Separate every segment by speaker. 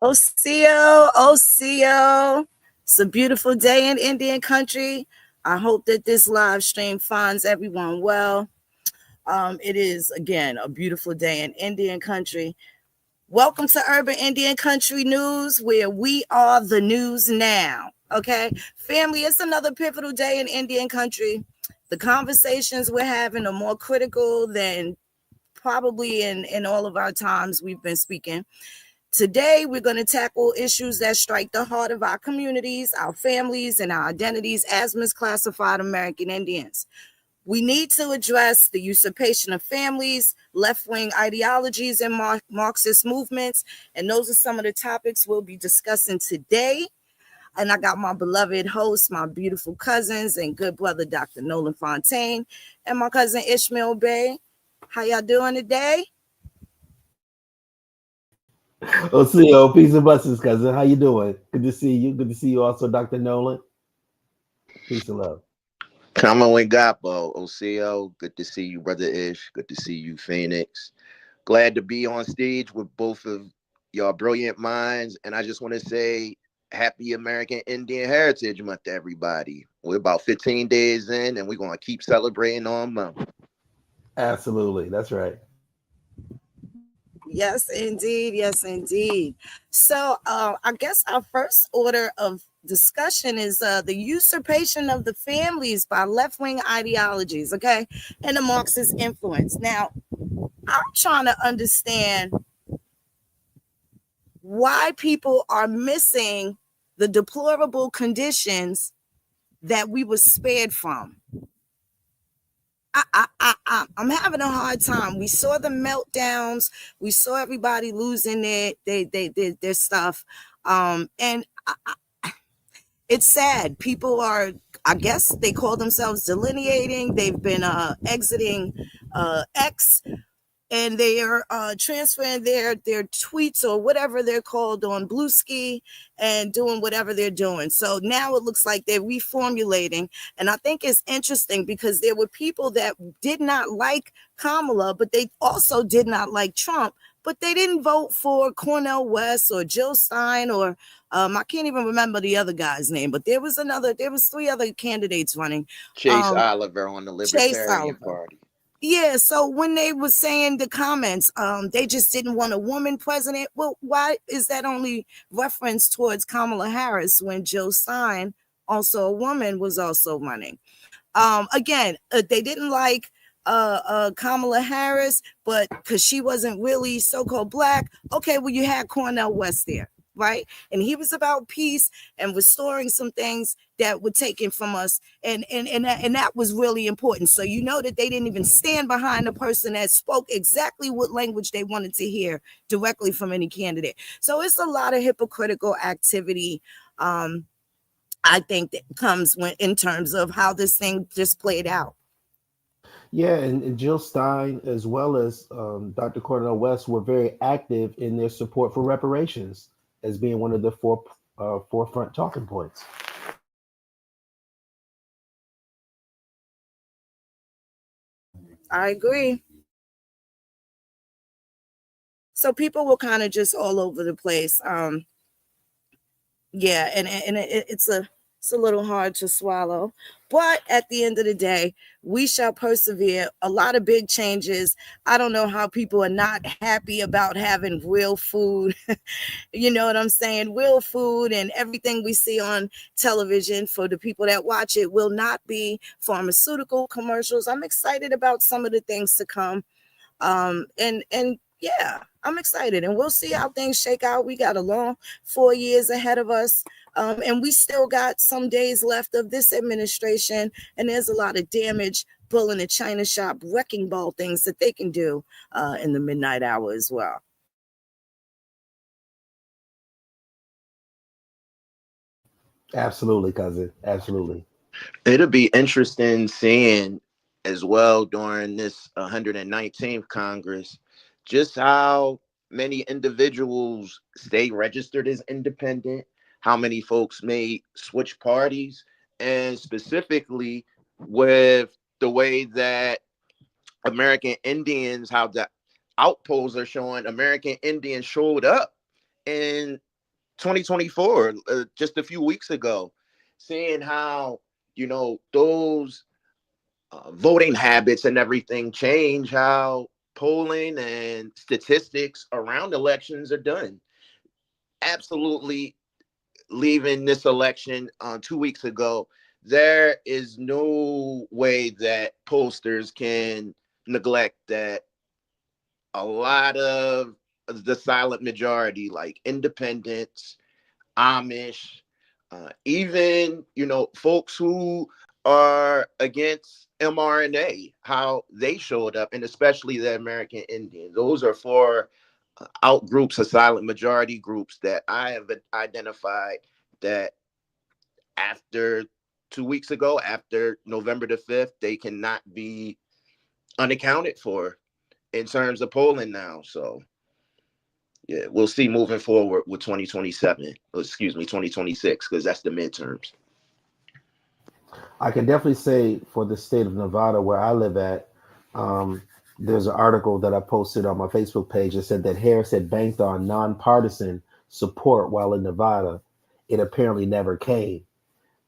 Speaker 1: Oseo, Oseo. It's a beautiful day in Indian country. I hope that this live stream finds everyone well. It is, again, a beautiful day in Indian country. Welcome to Urban Indian Country News, where we are the news now. Okay, family, it's another pivotal day in Indian country. The conversations we're having are more critical than probably in all of our times we've been speaking. Today, we're going to tackle issues that strike the heart of our communities, our families, and our identities as misclassified American Indians. We need to address the usurpation of families, left-wing ideologies, and Marxist movements. And those are some of the topics we'll be discussing today. And I got my beloved host, my beautiful cousins, and good brother, Dr. Nolan Fontaine, and my cousin, Ishmael Bey. How y'all doing today?
Speaker 2: Oh, CEO, peace and blessings, cousin. How you doing? Good to see you. Good to see you also, Dr. Nolan. Peace and love.
Speaker 3: Coming with Gapo, OCO. Good to see you, Brother Ish. Good to see you, Phoenix. Glad to be on stage with both of y'all brilliant minds. And I just want to say happy American Indian Heritage Month to everybody. We're about 15 days in, and we're going to keep celebrating all month.
Speaker 2: Absolutely. That's right.
Speaker 1: Yes, indeed. Yes, indeed. So I guess our first order of discussion is the usurpation of the families by left-wing ideologies, okay, and the Marxist influence. Now, I'm trying to understand why people are missing the deplorable conditions that we were spared from. I'm having a hard time. We saw the meltdowns. We saw everybody losing their stuff, and it's sad. People are, I guess, they call themselves delineating. They've been exiting X, and they are transferring their tweets or whatever they're called on Bluesky and doing whatever they're doing. So now it looks like they're reformulating. And I think it's interesting because there were people that did not like Kamala, but they also did not like Trump, but they didn't vote for Cornel West or Jill Stein or I can't even remember the other guy's name, but there was three other candidates running.
Speaker 3: Chase Oliver on the Libertarian Party.
Speaker 1: Yeah, so when they were saying the comments, they just didn't want a woman president. Well, why is that only reference towards Kamala Harris when Jill Stein, also a woman, was also running? Again, they didn't like Kamala Harris, but because she wasn't really so-called black. Okay, well, you had Cornel West there, right? And he was about peace and restoring some things that were taken from us, and that was really important. So you know that they didn't even stand behind a person that spoke exactly what language they wanted to hear directly from any candidate. So it's a lot of hypocritical activity. I think that comes in terms of how this thing just played out.
Speaker 2: Yeah, and Jill Stein, as well as Dr. Cornel West, were very active in their support for reparations as being one of the forefront talking points.
Speaker 1: I agree. So people were kind of just all over the place. Yeah, and it's a little hard to swallow, but at the end of the day, we shall persevere. A lot of big changes. I don't know how people are not happy about having real food. You know what I'm saying? Real food, and everything we see on television for the people that watch it will not be pharmaceutical commercials. I'm excited about some of the things to come. And yeah, I'm excited, and we'll see how things shake out. We got a long 4 years ahead of us, and we still got some days left of this administration, and there's a lot of damage, pulling the China shop, wrecking ball things that they can do in the midnight hour as well.
Speaker 2: Absolutely, cousin. Absolutely.
Speaker 3: It'll be interesting seeing as well during this 119th Congress just how many individuals stay registered as independent, how many folks may switch parties, and specifically with the way that American Indians, how the outposts are showing American Indians showed up in 2024, just a few weeks ago, seeing how, those voting habits and everything change, how polling and statistics around elections are done. Absolutely, leaving this election 2 weeks ago, there is no way that pollsters can neglect that a lot of the silent majority, like independents, Amish, even, folks who are against mRNA, how they showed up, and especially the American Indians. Those are four out groups, of silent majority groups that I have identified that after 2 weeks ago, after November the 5th, they cannot be unaccounted for in terms of polling now. So yeah, we'll see moving forward with 2027, excuse me, 2026, because that's the midterms.
Speaker 2: I can definitely say for the state of Nevada, where I live at, um, there's an article that I posted on my Facebook page that said that Harris had banked on nonpartisan support while in Nevada. It apparently never came.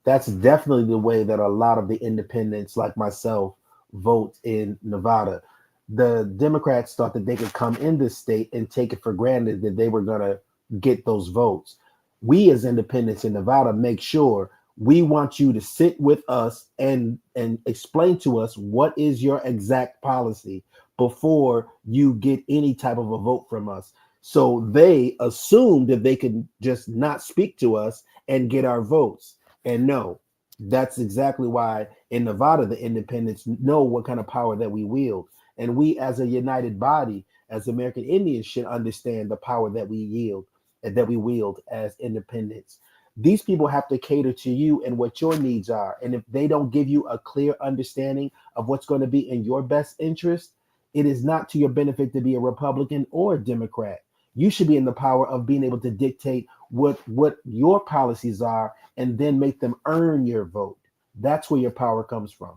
Speaker 2: That's definitely the way that a lot of the independents like myself vote in Nevada. The Democrats thought that they could come in this state and take it for granted that they were going to get those votes. We as independents in Nevada make sure we want you to sit with us and explain to us what is your exact policy before you get any type of a vote from us. So they assumed that they could just not speak to us and get our votes. And no, that's exactly why in Nevada, the independents know what kind of power that we wield. And we, as a united body, as American Indians, should understand the power that we yield and that we wield as independents. These people have to cater to you and what your needs are. And if they don't give you a clear understanding of what's going to be in your best interest, it is not to your benefit to be a Republican or a Democrat. You should be in the power of being able to dictate what your policies are and then make them earn your vote. That's where your power comes from.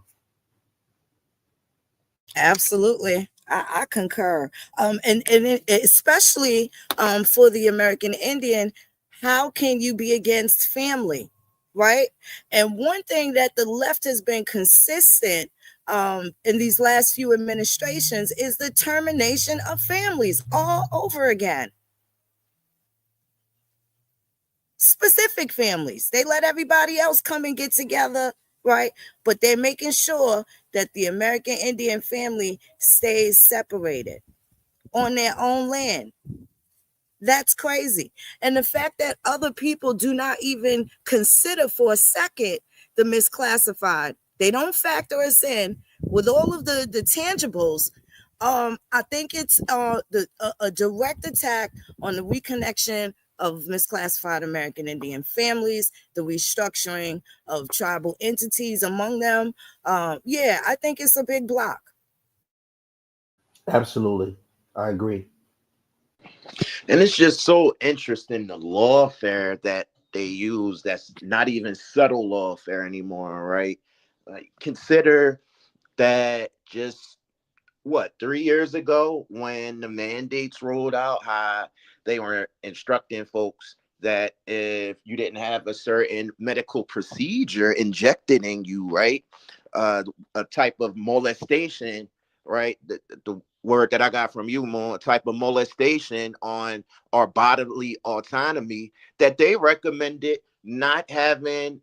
Speaker 1: Absolutely. I concur. Especially for the American Indian, how can you be against family? Right. And one thing that the left has been consistent in these last few administrations is the termination of families all over again. Specific families. They let everybody else come and get together, right? But they're making sure that the American Indian family stays separated on their own land. That's crazy. And the fact that other people do not even consider for a second the misclassified, they don't factor us in with all of the tangibles. I think it's a direct attack on the reconnection of misclassified American Indian families, the restructuring of tribal entities among them. Yeah, I think it's a big block.
Speaker 2: Absolutely. I agree.
Speaker 3: And it's just so interesting, the lawfare that they use, that's not even subtle lawfare anymore, right? Like, consider that just 3 years ago, when the mandates rolled out, how they were instructing folks that if you didn't have a certain medical procedure injected in you, right, a type of molestation, right, the word that I got from you, Mo, a type of molestation on our bodily autonomy, that they recommended not having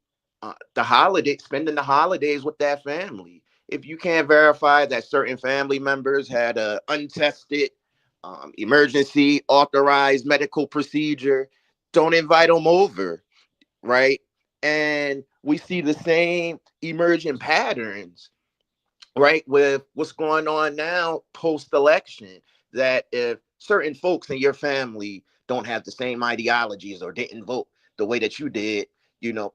Speaker 3: spending the holidays with that family. If you can't verify that certain family members had a untested emergency authorized medical procedure, don't invite them over, right? And we see the same emerging patterns, right, with what's going on now post-election, that if certain folks in your family don't have the same ideologies or didn't vote the way that you did,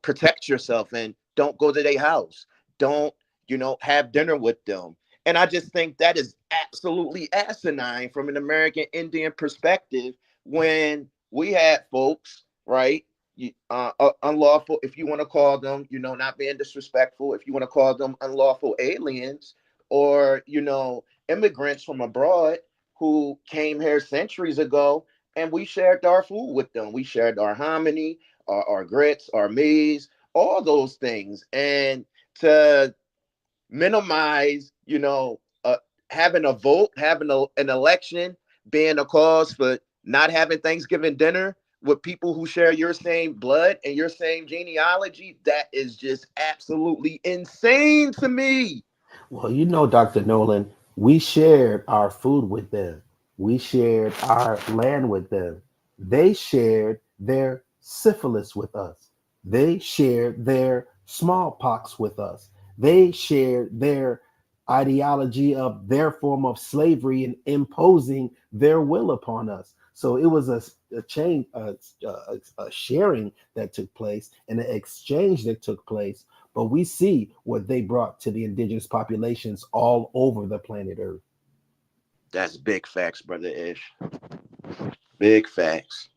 Speaker 3: protect yourself and don't go to their house, don't, have dinner with them. And I just think that is absolutely asinine from an American Indian perspective, when we had folks, right, unlawful, if you want to call them, not being disrespectful, if you want to call them unlawful aliens, or, immigrants from abroad who came here centuries ago and we shared our food with them. We shared our hominy, our grits, our maize, all those things. And to minimize, having a vote, having an election being a cause for not having Thanksgiving dinner with people who share your same blood and your same genealogy, that is just absolutely insane to me.
Speaker 2: Well, Dr. Nolan, we shared our food with them. We shared our land with them. They shared their syphilis with us. They shared their smallpox with us. They shared their ideology of their form of slavery and imposing their will upon us. So it was a chain, a sharing that took place and an exchange that took place, but we see what they brought to the indigenous populations all over the planet Earth.
Speaker 3: That's big facts, brother Ish. Big facts.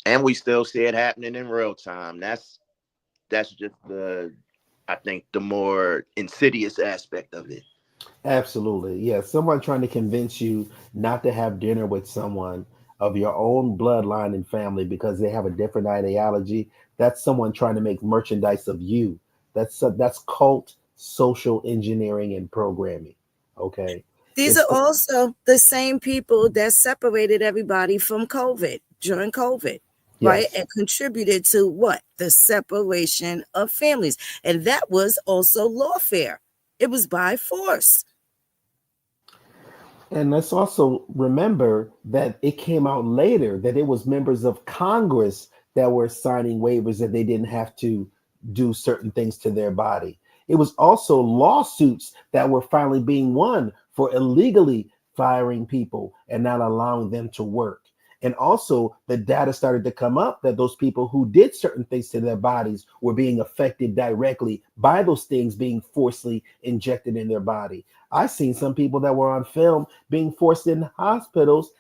Speaker 3: And we still see it happening in real time. That's just I think the more insidious aspect of it.
Speaker 2: Absolutely. Yeah. Someone trying to convince you not to have dinner with someone of your own bloodline and family because they have a different ideology. That's someone trying to make merchandise of you. That's cult social engineering and programming. Okay.
Speaker 1: These are
Speaker 2: It's
Speaker 1: also the same people that separated everybody from COVID during COVID, right?
Speaker 2: yes.
Speaker 1: And contributed to what? The separation of families. And that was also lawfare. It was by force.
Speaker 2: And let's also remember that it came out later that it was members of Congress that were signing waivers that they didn't have to do certain things to their body. It was also lawsuits that were finally being won for illegally firing people and not allowing them to work. And also, the data started to come up that those people who did certain things to their bodies were being affected directly by those things being forcibly injected in their body. I've seen some people that were on film being forced in hospitals,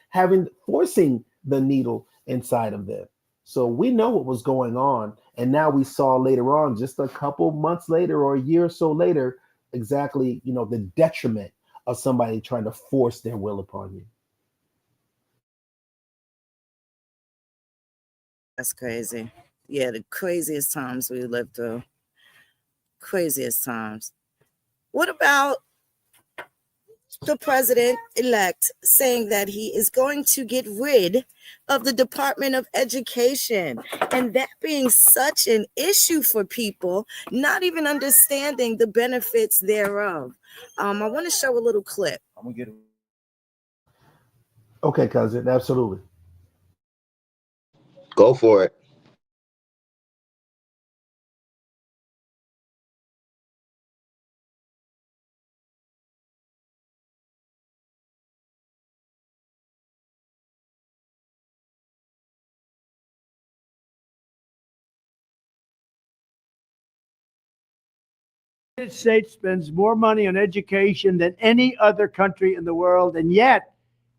Speaker 2: forcing the needle inside of them. So we know what was going on. And now we saw later on, just a couple months later or a year or so later, exactly, the detriment of somebody trying to force their will upon you.
Speaker 1: That's crazy. Yeah, the craziest times we lived through. Craziest times. What about the president-elect saying that he is going to get rid of the Department of Education, and that being such an issue for people, not even understanding the benefits thereof? I want to show a little clip. I'm gonna get it.
Speaker 2: Okay, cousin, absolutely.
Speaker 3: Go for it.
Speaker 4: The United States spends more money on education than any other country in the world, and yet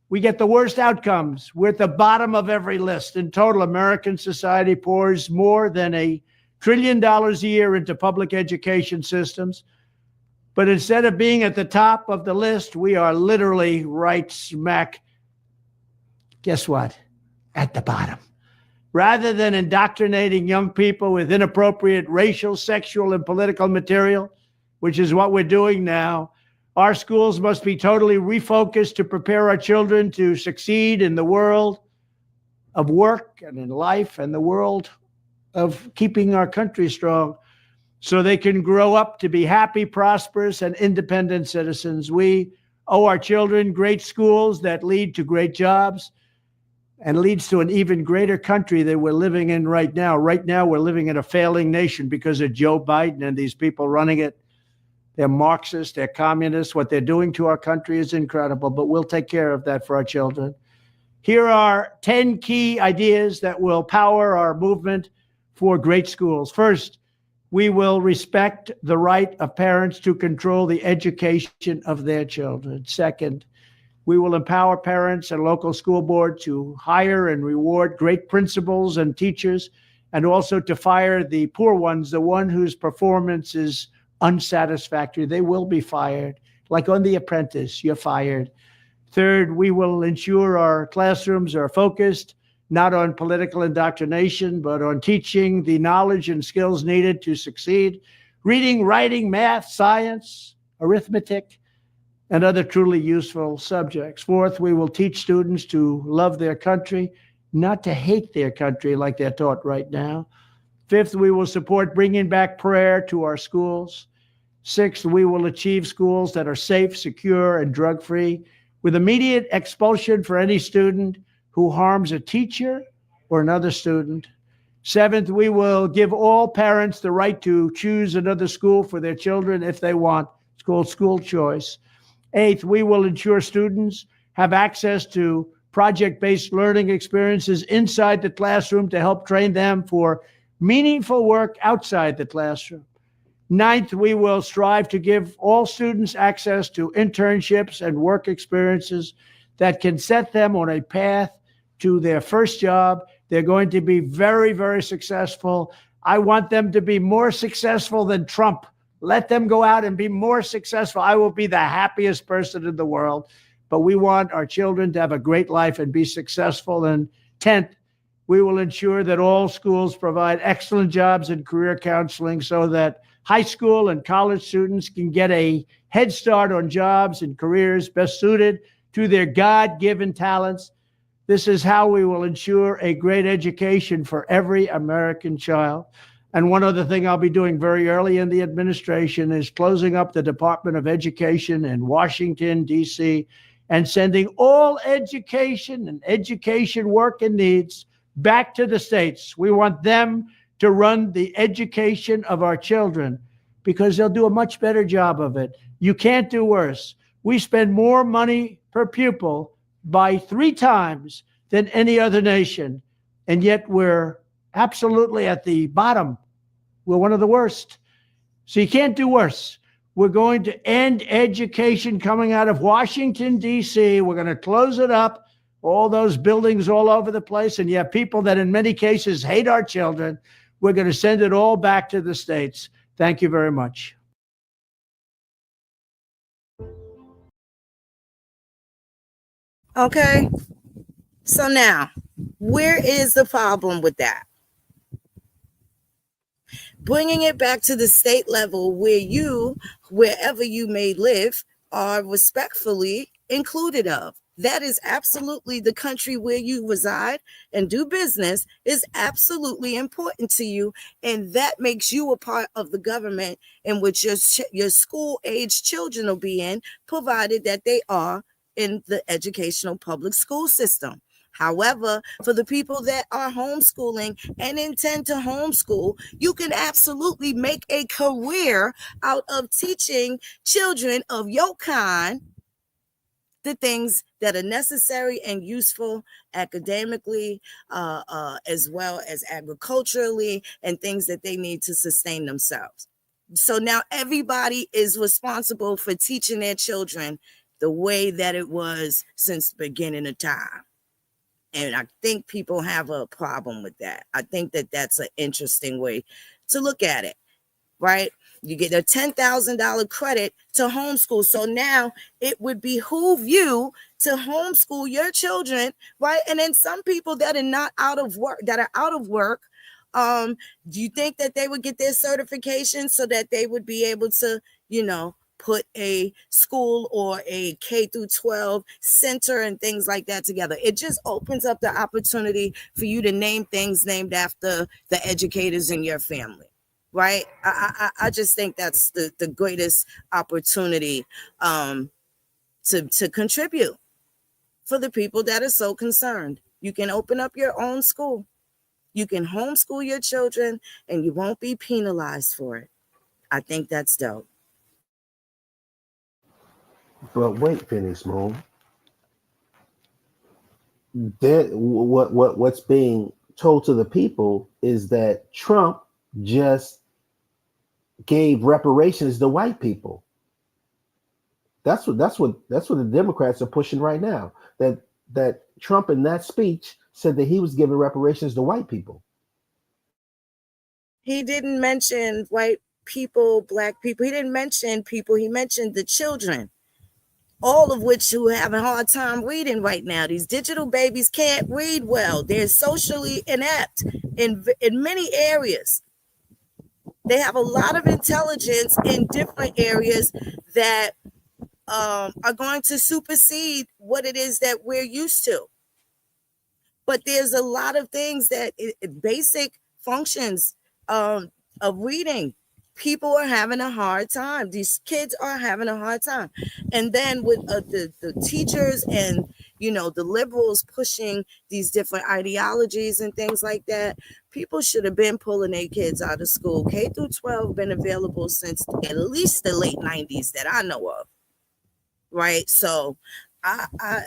Speaker 4: we get the worst outcomes. We're at the bottom of every list. In total, American society pours more than $1 trillion a year into public education systems. But instead of being at the top of the list, we are literally right smack, guess what? At the bottom. Rather than indoctrinating young people with inappropriate racial, sexual, and political material, which is what we're doing now, our schools must be totally refocused to prepare our children to succeed in the world of work and in life and the world of keeping our country strong so they can grow up to be happy, prosperous, and independent citizens. We owe our children great schools that lead to great jobs and leads to an even greater country that we're living in right now. Right now, we're living in a failing nation because of Joe Biden and these people running it. They're Marxist, they're communists. What they're doing to our country is incredible, but we'll take care of that for our children. Here are 10 key ideas that will power our movement for great schools. First, we will respect the right of parents to control the education of their children. Second, we will empower parents and local school board to hire and reward great principals and teachers, and also to fire the poor ones, the one whose performance is unsatisfactory, they will be fired. Like on The Apprentice, you're fired. Third, we will ensure our classrooms are focused not on political indoctrination, but on teaching the knowledge and skills needed to succeed. Reading, writing, math, science, arithmetic, and other truly useful subjects. Fourth, we will teach students to love their country, not to hate their country like they're taught right now. Fifth, we will support bringing back prayer to our schools. Sixth, we will achieve schools that are safe, secure, and drug-free, with immediate expulsion for any student who harms a teacher or another student. Seventh, we will give all parents the right to choose another school for their children if they want. It's called school choice. Eighth, we will ensure students have access to project-based learning experiences inside the classroom to help train them for meaningful work outside the classroom. Ninth, we will strive to give all students access to internships and work experiences that can set them on a path to their first job. They're going to be very, very successful. I want them to be more successful than Trump. Let them go out and be more successful. I will be the happiest person in the world. But we want our children to have a great life and be successful. And 10th, we will ensure that all schools provide excellent jobs and career counseling so that high school and college students can get a head start on jobs and careers best suited to their God-given talents. This is how we will ensure a great education for every American child. And one other thing I'll be doing very early in the administration is closing up the Department of Education in Washington, D.C., and sending all education and education work and needs back to the states. We want them to run the education of our children because they'll do a much better job of it. You can't do worse. We spend more money per pupil by 3 times than any other nation, and yet we're absolutely at the bottom. We're one of the worst. So you can't do worse. We're going to end education coming out of Washington, D.C. We're going to close it up, all those buildings all over the place, and you have people that in many cases hate our children. We're going to send it all back to the states. Thank you very much.
Speaker 1: Okay. So now, where is the problem with that? Bringing it back to the state level where you, wherever you may live, are respectfully included of. That is absolutely the country where you reside and do business is absolutely important to you. And that makes you a part of the government in which your school-age children will be in, provided that they are in the educational public school system. However, for the people that are homeschooling and intend to homeschool, you can absolutely make a career out of teaching children of your kind the things that are necessary and useful academically, as well as agriculturally, and things that they need to sustain themselves. So now everybody is responsible for teaching their children the way that it was since the beginning of time. And I think people have a problem with that. I think that that's an interesting way to look at it, right? You get a $10,000 credit to homeschool. So now it would behoove you to homeschool your children, right? And then some people that are not out of work, do you think that they would get their certification so that they would be able to, put a school or a K through 12 center and things like that together? It just opens up the opportunity for you to name things named after the educators in your family, right? I just think that's the greatest opportunity to contribute for the people that are so concerned. You can open up your own school. You can homeschool your children and you won't be penalized for it. I think that's dope.
Speaker 2: But wait, Phoenix Moon. What's being told to the people is that Trump just gave reparations to white people. That's what the Democrats are pushing right now. That Trump in that speech said that he was giving reparations to white people.
Speaker 1: He didn't mention white people, Black people. He didn't mention people. He mentioned the children, all of which who have a hard time reading right now. These digital babies can't read well. They're socially inept in many areas. They have a lot of intelligence in different areas that are going to supersede what it is that we're used to. But there's a lot of things that basic functions of reading, people are having a hard time. These kids are having a hard time. And then with the teachers and, you know, the liberals pushing these different ideologies and things like that, people should have been pulling their kids out of school. K through 12 been available since at least the late 90s that I know of. Right. So I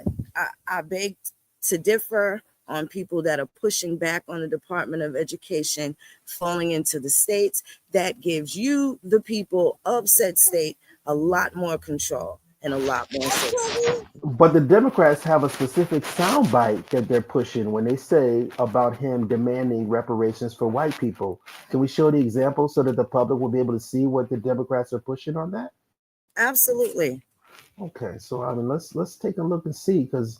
Speaker 1: beg to differ on people that are pushing back on the Department of Education falling into the states. That gives you, the people of said state, a lot more control and a lot more say.
Speaker 2: But the Democrats have a specific soundbite that they're pushing when they say about him demanding reparations for white people. Can we show the example so that the public will be able to see what the Democrats are pushing on that?
Speaker 1: Absolutely.
Speaker 2: Okay, so I mean, let's take a look and see, because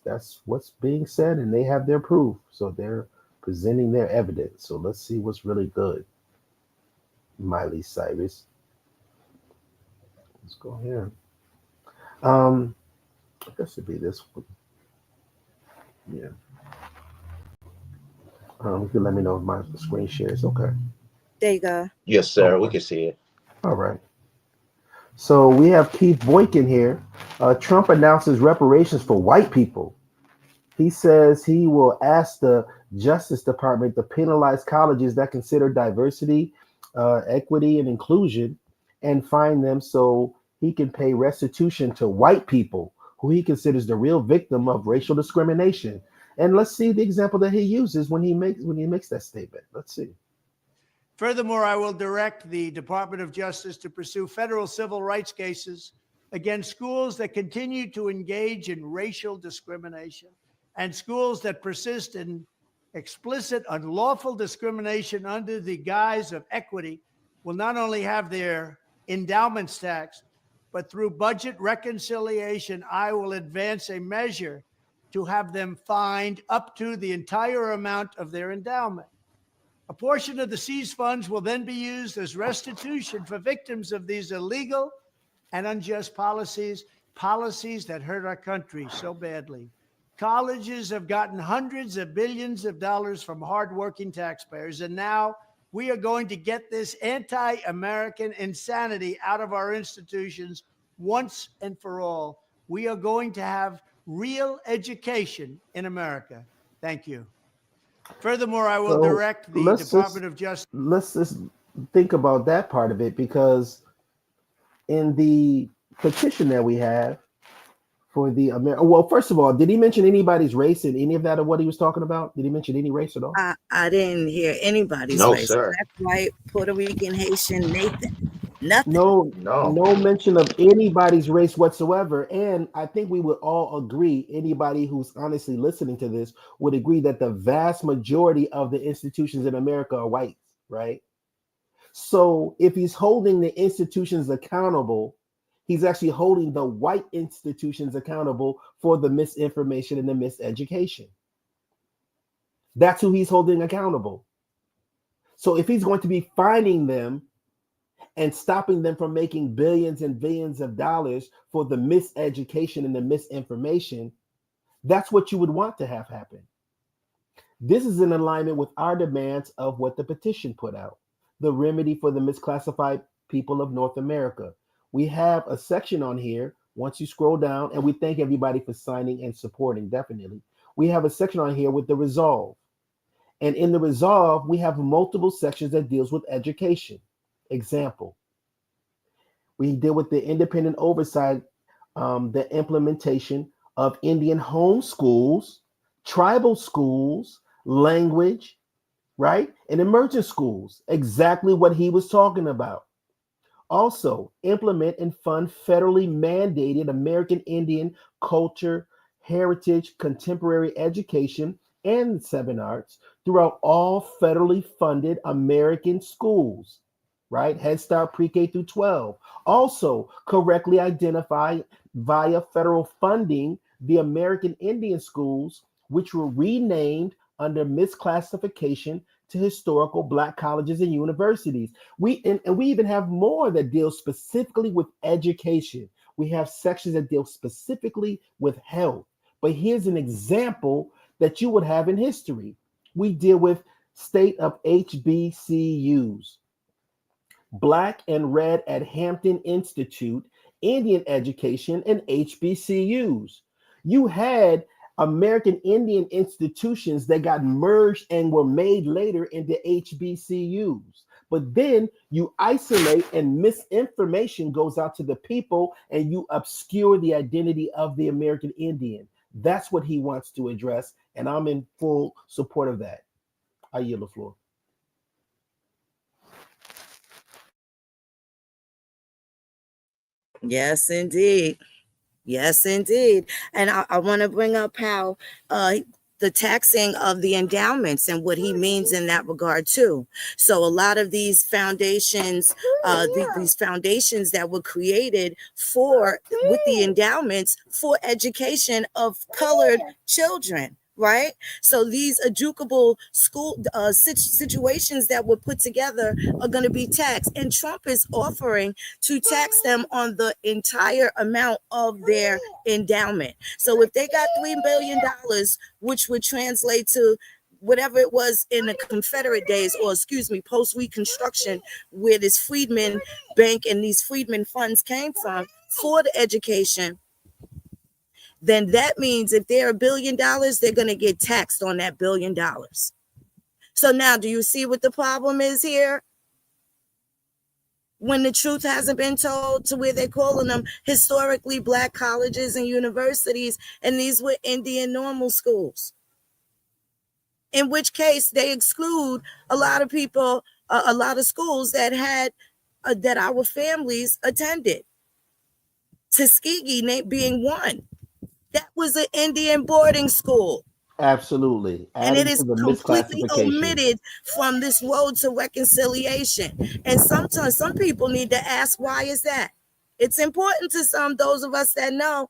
Speaker 2: that's what's being said, and they have their proof, so they're presenting their evidence. So let's see what's really good. Miley Cyrus. Let's go here. I guess it'd be this one. Yeah. You can let me know if my screen shares. Okay.
Speaker 1: There you go.
Speaker 3: Yes, sir. We can see it.
Speaker 2: All right. So we have Keith Boykin here. Trump announces reparations for white people. He says he will ask the Justice Department to penalize colleges that consider diversity, equity, and inclusion, and fine them so he can pay restitution to white people who he considers the real victim of racial discrimination. And let's see the example that he uses when he makes that statement. Let's see.
Speaker 4: Furthermore, I will direct the Department of Justice to pursue federal civil rights cases against schools that continue to engage in racial discrimination and schools that persist in explicit unlawful discrimination under the guise of equity will not only have their endowments taxed, but through budget reconciliation, I will advance a measure to have them fined up to the entire amount of their endowment. A portion of the seized funds will then be used as restitution for victims of these illegal and unjust policies that hurt our country so badly. Colleges have gotten hundreds of billions of dollars from hardworking taxpayers, and now we are going to get this anti-American insanity out of our institutions once and for all. We are going to have real education in America. Thank you. Furthermore, I will direct the Department of Justice.
Speaker 2: Let's just think about that part of it, because in the petition that we have for the well, first of all, did he mention anybody's race in any of that, or what he was talking about? Did he mention any race at all?
Speaker 1: I didn't hear anybody's race.
Speaker 3: Sir.
Speaker 1: Black, white, Puerto Rican, Haitian, Nathan. Nothing.
Speaker 2: No mention of anybody's race whatsoever. And I think we would all agree, anybody who's honestly listening to this would agree, that the vast majority of the institutions in America are white, right? So if he's holding the institutions accountable, he's actually holding the white institutions accountable for the misinformation and the miseducation. That's who he's holding accountable. So if he's going to be fining them and stopping them from making billions and billions of dollars for the miseducation and the misinformation, that's what you would want to have happen. This is in alignment with our demands of what the petition put out, the remedy for the misclassified people of North America. We have a section on here, once you scroll down, and we thank everybody for signing and supporting, definitely. We have a section on here with the resolve. And in the resolve, we have multiple sections that deals with education. Example, we deal with the independent oversight, the implementation of Indian home schools, tribal schools, language, right? And emergent schools, exactly what he was talking about. Also, implement and fund federally mandated American Indian culture, heritage, contemporary education, and 7 arts throughout all federally funded American schools. right? Head Start pre-K through 12. Also, correctly identify via federal funding the American Indian schools, which were renamed under misclassification to historical Black colleges and universities. And we even have more that deal specifically with education. We have sections that deal specifically with health. But here's an example that you would have in history. We deal with state of HBCUs. Black and Red at Hampton Institute, Indian Education, and HBCUs. You had American Indian institutions that got merged and were made later into HBCUs. But then you isolate and misinformation goes out to the people and you obscure the identity of the American Indian. That's what he wants to address. And I'm in full support of that. I yield the floor.
Speaker 1: Yes, indeed. Yes, indeed. And I want to bring up how the taxing of the endowments and what he means in that regard too. So a lot of these foundations, these foundations that were created with the endowments for education of colored children. Right. So these educable school situations that were put together are going to be taxed. And Trump is offering to tax them on the entire amount of their endowment. So if they got $3 billion, which would translate to whatever it was in the Confederate days, or excuse me, post-Reconstruction, where this Freedmen Bank and these Freedmen funds came from for the education, then that means if they're $1 billion, they're going to get taxed on that $1 billion. So now, do you see what the problem is here? When the truth hasn't been told, to where they're calling them historically Black colleges and universities, and these were Indian normal schools. In which case, they exclude a lot of people, a lot of schools that had that our families attended. Tuskegee being one. That was an Indian boarding school.
Speaker 2: Absolutely.
Speaker 1: And it
Speaker 2: Adding
Speaker 1: is
Speaker 2: to the
Speaker 1: completely
Speaker 2: misclassification.
Speaker 1: omitted from this road to reconciliation. And sometimes some people need to ask, why is that? It's important to those of us that know.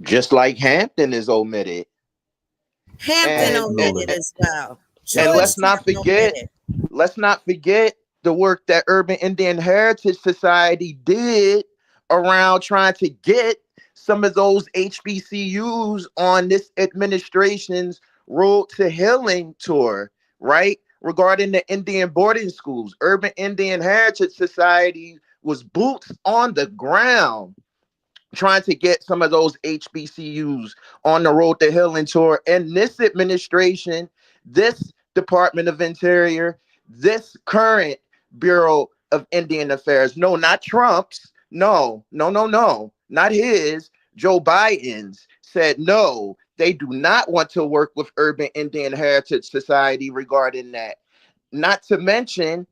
Speaker 3: Just like Hampton is omitted.
Speaker 1: Hampton omitted as well.
Speaker 3: And
Speaker 1: Georgetown omitted.
Speaker 3: let's not forget the work that Urban Indian Heritage Society did around trying to get some of those HBCUs on this administration's Road to Healing tour, right? Regarding the Indian boarding schools. Urban Indian Heritage Society was boots on the ground trying to get some of those HBCUs on the Road to Healing tour. And this administration, this Department of Interior, this current Bureau of Indian Affairs, no, not Trump's, no, not his, Joe Biden's, said no, they do not want to work with Urban Indian Heritage Society regarding that. Not to mention,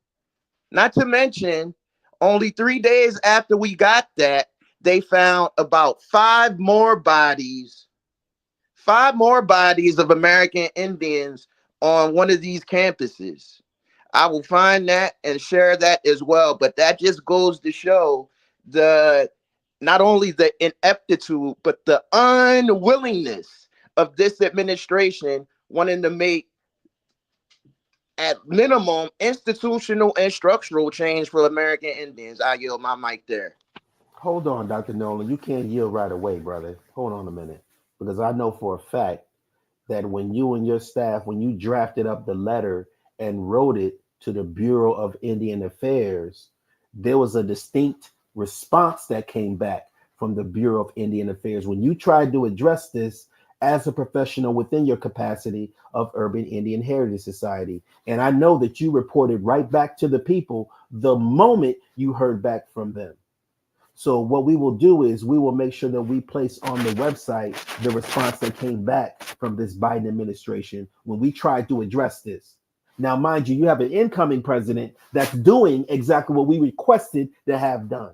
Speaker 3: only 3 days after we got that, they found about five more bodies of American Indians on one of these campuses. I will find that and share that as well. But that just goes to show not only the ineptitude, but the unwillingness of this administration wanting to make, at minimum, institutional and structural change for American Indians. I yield my mic there.
Speaker 2: Hold on, Dr. Nolan. You can't yield right away, brother. Hold on a minute. Because I know for a fact that when you and your staff, when you drafted up the letter and wrote it to the Bureau of Indian Affairs, there was a distinct response that came back from the Bureau of Indian Affairs when you tried to address this as a professional within your capacity of Urban Indian Heritage Society. And I know that you reported right back to the people the moment you heard back from them. So what we will do is we will make sure that we place on the website the response that came back from this Biden administration when we tried to address this. Now, mind you, you have an incoming president that's doing exactly what we requested to have done.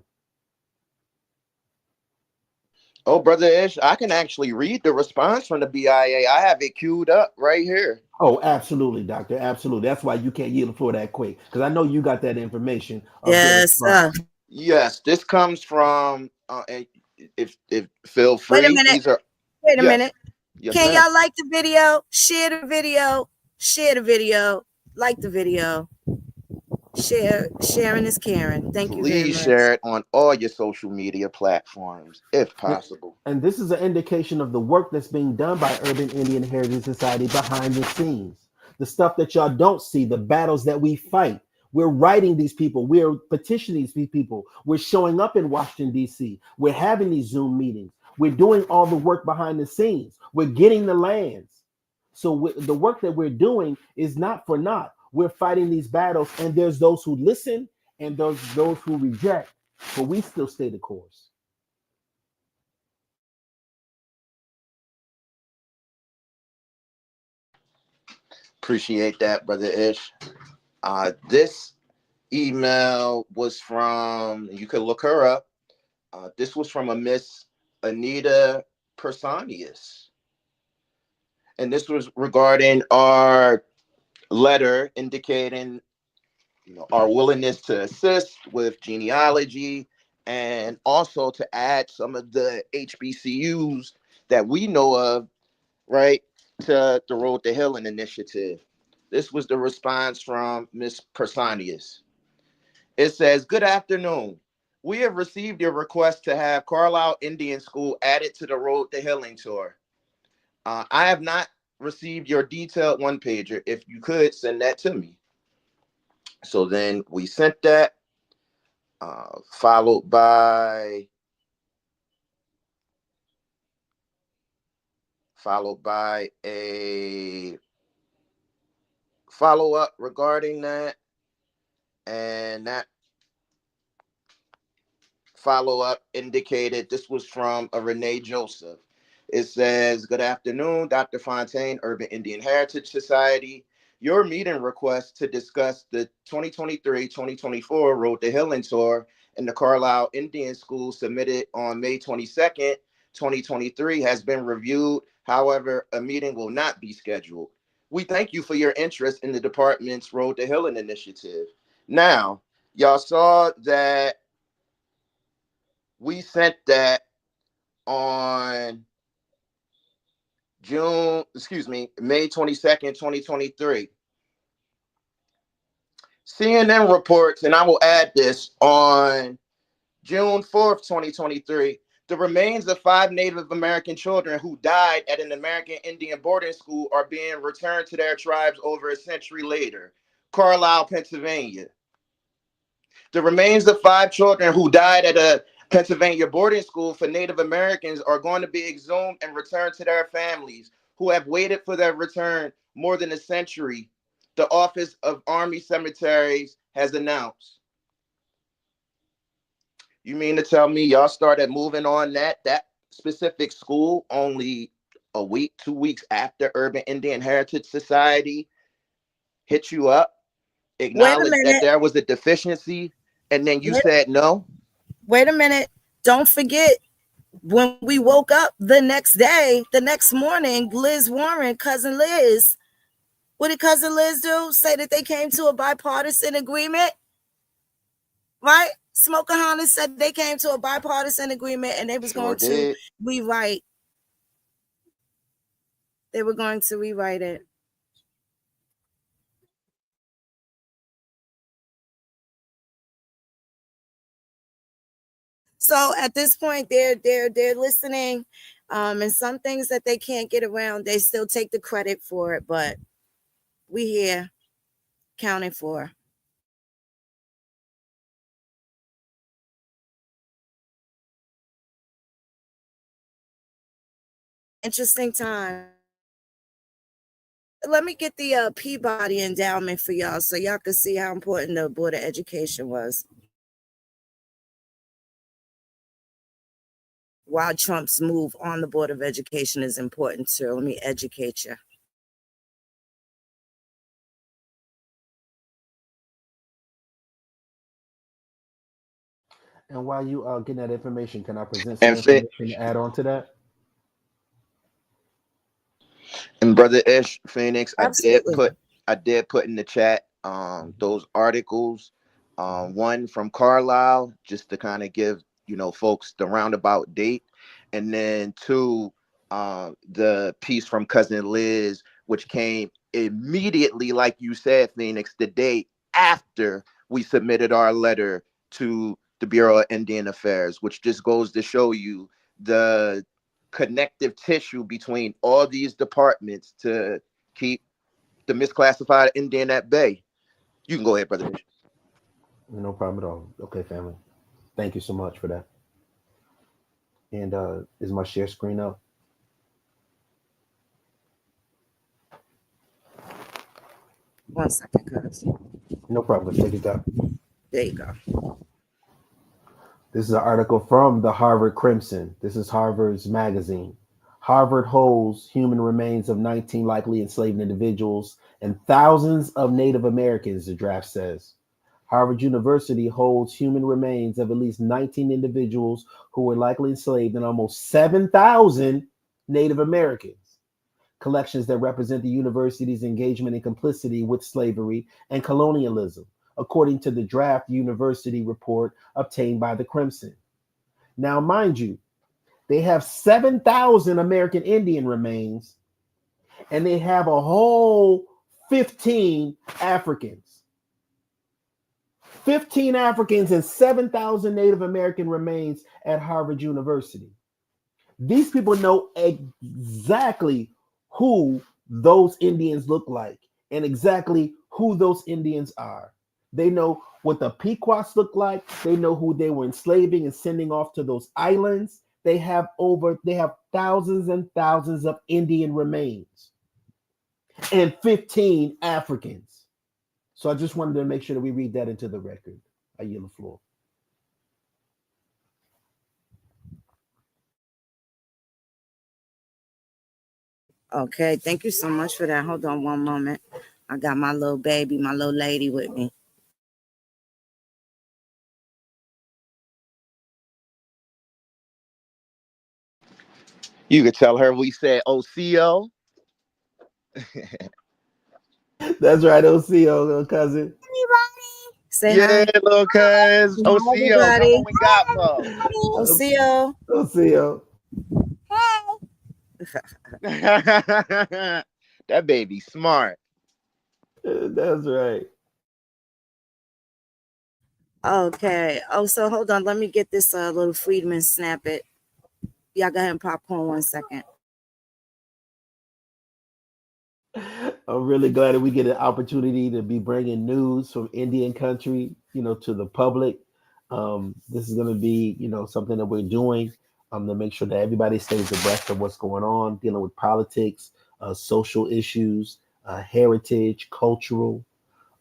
Speaker 3: Oh, Brother Ish, I can actually read the response from the BIA. I have it queued up right here.
Speaker 2: Oh, absolutely, doctor. Absolutely. That's why you can't yield the floor that quick, because I know you got that information up there
Speaker 1: Yes, sir.
Speaker 2: response.
Speaker 3: Yes, this comes from and if feel
Speaker 1: Wait a
Speaker 3: free.
Speaker 1: minute.
Speaker 3: These are
Speaker 1: Wait a
Speaker 3: yes,
Speaker 1: minute.
Speaker 3: yes,
Speaker 1: Can
Speaker 3: ma'am.
Speaker 1: y'all like the video? Share the video. Share the video. Like the video. Sharing is caring. Thank you very
Speaker 3: Please
Speaker 1: much.
Speaker 3: share it on all your social media platforms if
Speaker 2: And,
Speaker 3: possible.
Speaker 2: and this is an indication of the work that's being done by Urban Indian Heritage Society behind the scenes. The stuff that y'all don't see, the battles that we fight. We're writing these people. We're petitioning these people. We're showing up in Washington, D.C. We're having these Zoom meetings. We're doing all the work behind the scenes. We're getting the lands. So the work that we're doing is not for naught. We're fighting these battles, and there's those who listen and those who reject, but we still stay the course.
Speaker 3: Appreciate that, brother Ish. This email was from, you could look her up. This was from a Miss Anita Personius. And this was regarding our letter indicating our willingness to assist with genealogy and also to add some of the HBCUs that we know of, right, to the Road to Healing initiative. This was the response from Miss Personius. It says, "Good afternoon. We have received your request to have Carlisle Indian School added to the Road to Healing tour. I have not received your detailed one pager. If you could send that to me." So then we sent that, followed by a follow up regarding that, and that follow up indicated this was from a Renee Joseph. It says, "Good afternoon, Dr. Fontaine, Urban Indian Heritage Society. Your meeting request to discuss the 2023-2024 Road to Healing Tour in the Carlisle Indian School submitted on May 22nd, 2023 has been reviewed. However, a meeting will not be scheduled. We thank you for your interest in the department's Road to Healing initiative." Now, y'all saw that we sent that on May 22nd, 2023. CNN reports, and I will add this, on June 4th, 2023, the remains of 5 Native American children who died at an American Indian boarding school are being returned to their tribes over a century later. Carlisle, Pennsylvania. The remains of 5 children who died at a Pennsylvania boarding school for Native Americans are going to be exhumed and returned to their families who have waited for their return more than a century, the Office of Army Cemeteries has announced. You mean to tell me y'all started moving on that specific school only a week, 2 weeks after Urban Indian Heritage Society hit you up,
Speaker 1: Wait a
Speaker 3: acknowledged that
Speaker 1: minute.
Speaker 3: there was a deficiency, and then you
Speaker 1: Wait,
Speaker 3: said no?
Speaker 1: wait a minute. Don't forget, when we woke up the next day, the next morning, Liz Warren, cousin Liz, what did cousin Liz do? Say that they came to a bipartisan agreement, right? Smoker said they came to a bipartisan agreement and they was
Speaker 3: Sure
Speaker 1: going to
Speaker 3: did.
Speaker 1: rewrite. They were going to rewrite it. So at this point, they're listening, and some things that they can't get around, they still take the credit for it. But we here counting for. Interesting time. Let me get the Peabody endowment for y'all so y'all can see how important the Board of Education was. Why Trump's move on the Board of Education is important too. Let me educate you.
Speaker 2: And while you are getting that information, can I present some
Speaker 3: And fit
Speaker 2: information to add on to that?
Speaker 3: And Brother Ish Phoenix,
Speaker 1: Absolutely.
Speaker 3: I did put in the chat those articles. One from Carlisle, just to kind of give folks the roundabout date, and then two, the piece from Cousin Liz, which came immediately, like you said, Phoenix, the day after we submitted our letter to the Bureau of Indian Affairs, which just goes to show you the connective tissue between all these departments to keep the misclassified Indian at bay. You can go ahead, Brother.
Speaker 2: No problem at all. Okay, family. Thank you so much for that. And is my share screen up?
Speaker 1: One second, cuz.
Speaker 2: No problem. Take it down.
Speaker 1: There you go.
Speaker 2: This is an article from the Harvard Crimson. This is Harvard's magazine. Harvard holds human remains of 19 likely enslaved individuals and thousands of Native Americans, the draft says. Harvard University holds human remains of at least 19 individuals who were likely enslaved and almost 7,000 Native Americans. Collections that represent the university's engagement and complicity with slavery and colonialism, according to the draft university report obtained by the Crimson. Now, mind you, they have 7,000 American Indian remains, and they have a whole 15 Africans. 15 Africans and 7,000 Native American remains at Harvard University. These people know exactly who those Indians look like and exactly who those Indians are. They know what the Pequots look like. They know who they were enslaving and sending off to those islands. They have thousands and thousands of Indian remains and 15 Africans. So I just wanted to make sure that we read that into the record. I yield the floor.
Speaker 1: Okay, thank you so much for that. Hold on one moment. I got my little baby, my little lady with me.
Speaker 3: You could tell her we said OCO.
Speaker 2: That's right, OCO, little cousin.
Speaker 1: Say
Speaker 3: Yeah,
Speaker 1: hi.
Speaker 3: little cuz.
Speaker 1: Hi,
Speaker 3: OCO, come
Speaker 1: everybody.
Speaker 3: on, we got for.
Speaker 1: OCO.
Speaker 2: OCO.
Speaker 3: That baby smart.
Speaker 2: That's right.
Speaker 1: Okay. Oh, so hold on. Let me get this little Freedman snippet. Y'all go ahead and popcorn 1 second.
Speaker 2: I'm really glad that we get an opportunity to be bringing news from Indian country, to the public. This is going to be, something that we're doing to make sure that everybody stays abreast of what's going on, dealing with politics, social issues, heritage, cultural,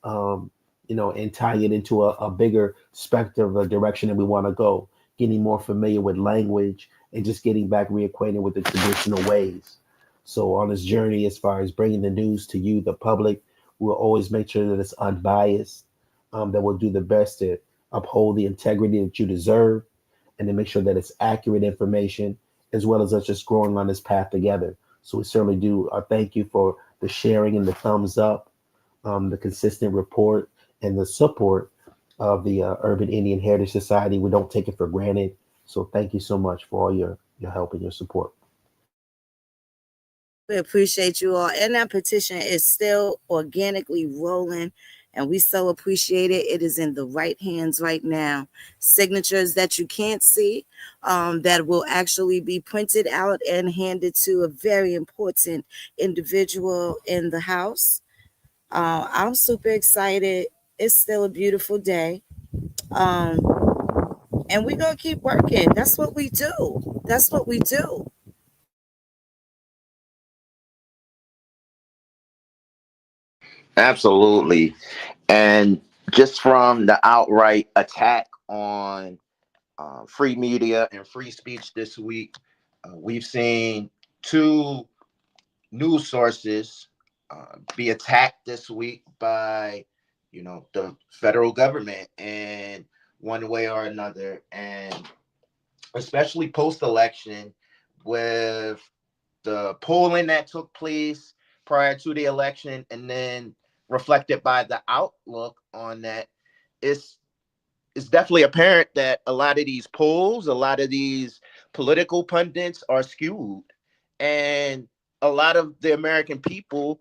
Speaker 2: and tying it into a bigger spectrum of direction that we want to go, getting more familiar with language and just getting back reacquainted with the traditional ways. So on this journey, as far as bringing the news to you, the public, we'll always make sure that it's unbiased, that we'll do the best to uphold the integrity that you deserve, and to make sure that it's accurate information, as well as us just growing on this path together. So we certainly do thank you for the sharing and the thumbs up, the consistent report, and the support of the Urban Indian Heritage Society. We don't take it for granted. So thank you so much for all your help and your support.
Speaker 1: We appreciate you all. And that petition is still organically rolling. And we so appreciate it. It is in the right hands right now. Signatures that you can't see, that will actually be printed out and handed to a very important individual in the House. I'm super excited. It's still a beautiful day. And we're going to keep working. That's what we do. That's what we do.
Speaker 3: Absolutely. And just from the outright attack on free media and free speech this week, we've seen two news sources be attacked this week by, the federal government in one way or another, and especially post-election with the polling that took place prior to the election, and then reflected by the outlook on that, it's definitely apparent that a lot of these polls, a lot of these political pundits are skewed, and a lot of the American people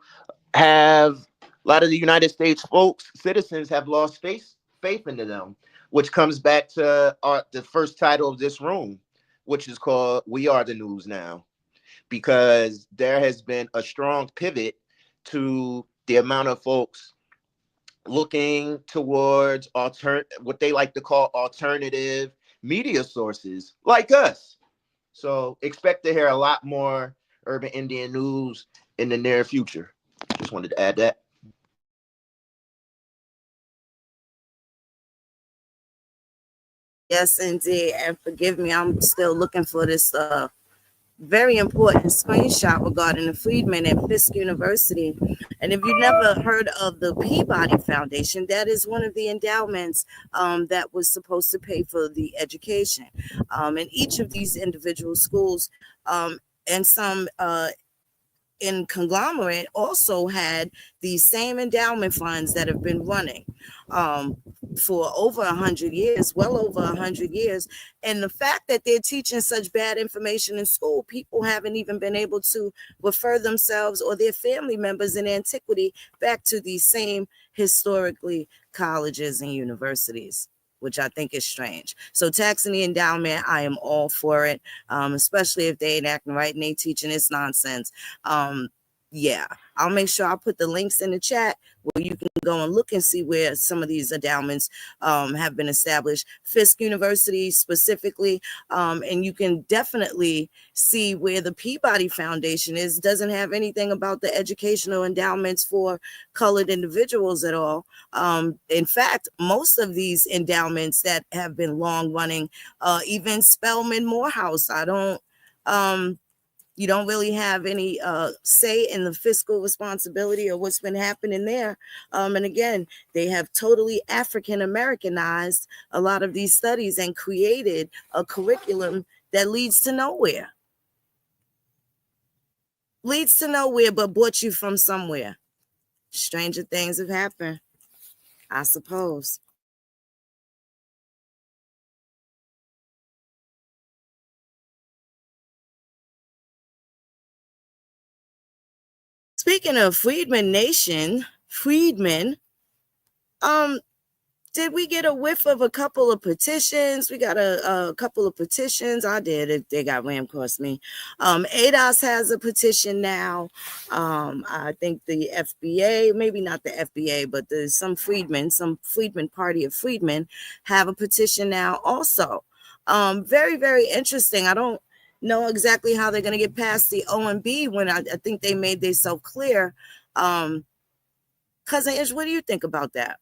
Speaker 3: have, a lot of the United States folks, citizens have lost faith into them, which comes back to the first title of this room, which is called "We Are the News Now," because there has been a strong pivot to the amount of folks looking towards what they like to call alternative media sources like us. So expect to hear a lot more urban Indian news in the near future. Just wanted to add that.
Speaker 1: Yes, indeed. And forgive me, I'm still looking for this very important screenshot regarding the Freedmen at Fisk University. And if you never heard of the Peabody Foundation, that is one of the endowments that was supposed to pay for the education. And each of these individual schools and some in conglomerate also had these same endowment funds that have been running for over 100 years, well over 100 years. And the fact that they're teaching such bad information in school, people haven't even been able to refer themselves or their family members in antiquity back to these same historically colleges and universities, which I think is strange. So taxing the endowment, I am all for it, especially if they ain't acting right and they teaching this nonsense. Yeah, I'll make sure I put the links in the chat where you can go and look and see where some of these endowments have been established. Fisk University specifically, and you can definitely see where the Peabody Foundation doesn't have anything about the educational endowments for colored individuals at all. In fact, most of these endowments that have been long running, even Spelman Morehouse, you don't really have any say in the fiscal responsibility or what's been happening there. And again, they have totally African Americanized a lot of these studies and created a curriculum that leads to nowhere. Leads to nowhere, but brought you from somewhere. Stranger things have happened, I suppose. Speaking of Freedmen Nation, Freedmen, did we get a whiff of a couple of petitions? We got a couple of petitions. I did. They got ram across me. ADOS has a petition now. I think the FBA, maybe not the FBA, but there's some Freedmen Party of Freedmen have a petition now also. Very, very interesting. I don't know exactly how they're going to get past the OMB when I think they made themselves clear. Cousin Ish, what do you think about that?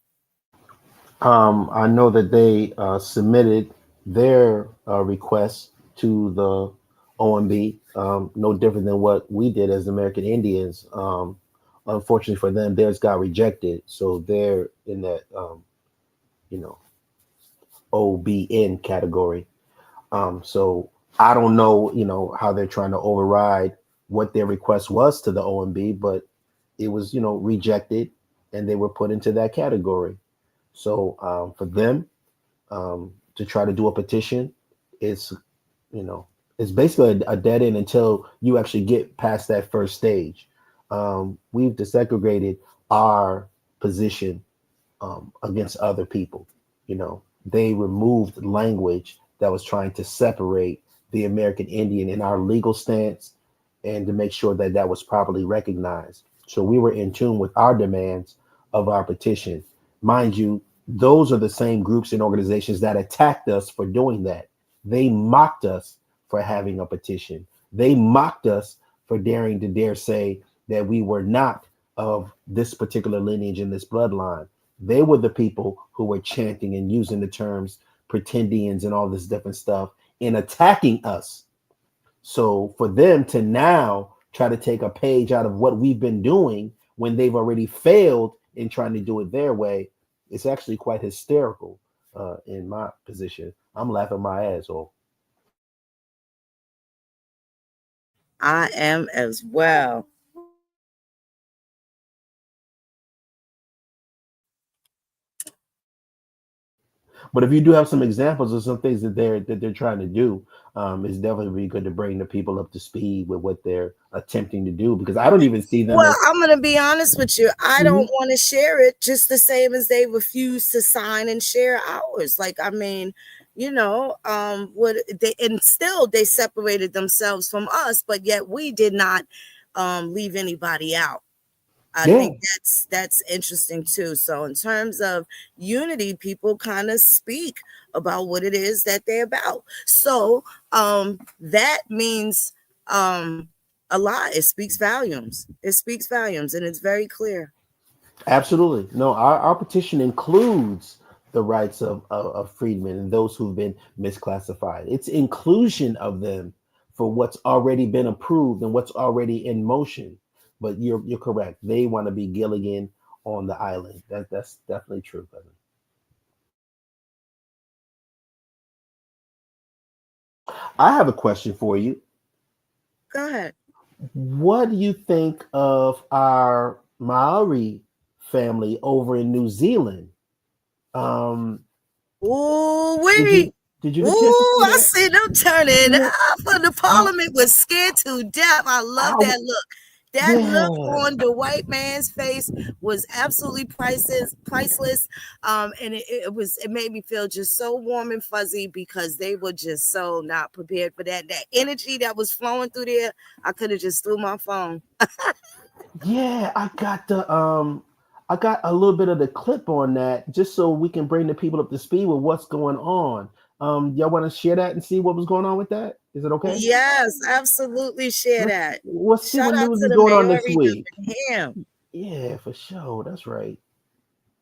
Speaker 2: I know that they submitted their request to the OMB, no different than what we did as American Indians. Unfortunately for them, theirs got rejected, so they're in that OBN category. So I don't know, how they're trying to override what their request was to the OMB, but it was, rejected, and they were put into that category. So for them to try to do a petition, it's it's basically a dead end until you actually get past that first stage. We've desegregated our position against other people. They removed language that was trying to separate the American Indian in our legal stance and to make sure that that was properly recognized. So we were in tune with our demands of our petition. Mind you, those are the same groups and organizations that attacked us for doing that. They mocked us for having a petition. They mocked us for daring to dare say that we were not of this particular lineage in this bloodline. They were the people who were chanting and using the terms pretendians and all this different stuff in attacking us. So for them to now try to take a page out of what we've been doing when they've already failed in trying to do it their way, it's actually quite hysterical in my position. I'm laughing my ass off.
Speaker 1: I am as well.
Speaker 2: But if you do have some examples of some things that they're trying to do, it's definitely be good to bring the people up to speed with what they're attempting to do, because I don't even see them
Speaker 1: Well,
Speaker 2: as.
Speaker 1: I'm going to be honest with you. I don't
Speaker 2: Mhm.
Speaker 1: want to share it just the same as they refuse to sign and share ours. Like, I mean, what they, and still they separated themselves from us, but yet we did not leave anybody out. I
Speaker 2: Yeah,
Speaker 1: think that's interesting too. So in terms of unity, people kind of speak about what it is that they're about. So that means a lot. It speaks volumes. It speaks volumes, and it's very clear.
Speaker 2: absolutely. No, our petition includes the rights of freedmen and those who've been misclassified. It's inclusion of them for what's already been approved and what's already in motion. But you're correct. They want to be Gilligan on the island. That's definitely true, brother. I have a question for you.
Speaker 1: Go ahead.
Speaker 2: What do you think of our Maori family over in New Zealand? Um,
Speaker 1: Ooh,
Speaker 2: did
Speaker 1: we.
Speaker 2: you did you
Speaker 1: Ooh,
Speaker 2: get a chance to see
Speaker 1: I
Speaker 2: that?
Speaker 1: see them turning
Speaker 2: Yeah.
Speaker 1: up. And the
Speaker 2: I,
Speaker 1: parliament was scared to death. I love
Speaker 2: I,
Speaker 1: that look. That look
Speaker 2: yeah.
Speaker 1: on the white man's face was absolutely priceless. And it made me feel just so warm and fuzzy because they were just so not prepared for that. That energy that was flowing through there, I could have just threw my phone.
Speaker 2: Yeah, I got a little bit of the clip on that just so we can bring the people up to speed with what's going on. Y'all want to share that and see what was going on with that? Is it okay?
Speaker 1: Yes, absolutely share that.
Speaker 2: Let's see
Speaker 1: Shout
Speaker 2: what
Speaker 1: out
Speaker 2: news
Speaker 1: to
Speaker 2: is
Speaker 1: the
Speaker 2: going on this
Speaker 1: majority
Speaker 2: week.
Speaker 1: up in here.
Speaker 2: Yeah, for sure. That's right.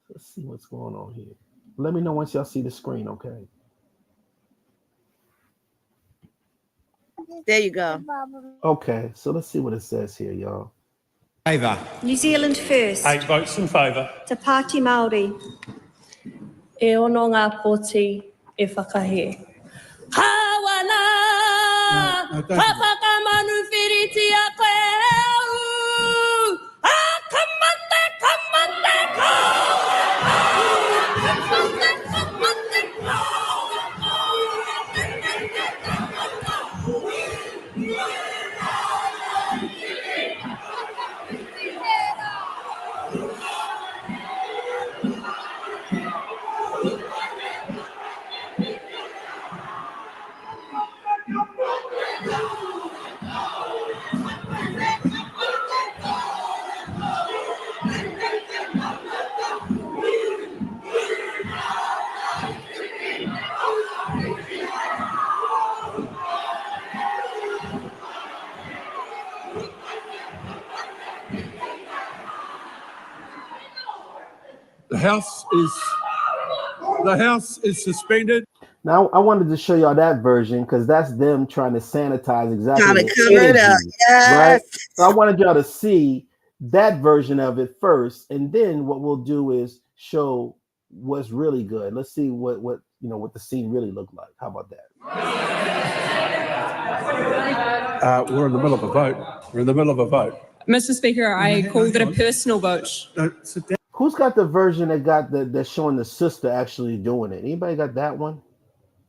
Speaker 2: Let's see what's going on here. Let me know once y'all see the screen, okay?
Speaker 1: There you go.
Speaker 2: Okay, so let's see what it says here, y'all.
Speaker 5: Favour.
Speaker 6: New Zealand first.
Speaker 5: 8 votes in favour.
Speaker 6: Te Pāti Māori.
Speaker 7: E ono ngā poti e whakahe. Kawana! Ka whakamanu whiriti a koe au! Kamate, kamate,
Speaker 5: The House is suspended.
Speaker 2: Now I wanted to show y'all that version because that's them trying to sanitize exactly
Speaker 1: Gotta
Speaker 2: the
Speaker 1: cover it up.
Speaker 2: energy, right?
Speaker 1: Yes.
Speaker 2: So I wanted y'all to see that version of it first, and then what we'll do is show what's really good. Let's see what the scene really looked like. How about that?
Speaker 5: We're in the middle of a vote.
Speaker 7: Mr. Speaker, I called it a personal vote.
Speaker 5: Sit down.
Speaker 2: Who's got the version that's showing the sister actually doing it? Anybody got that one?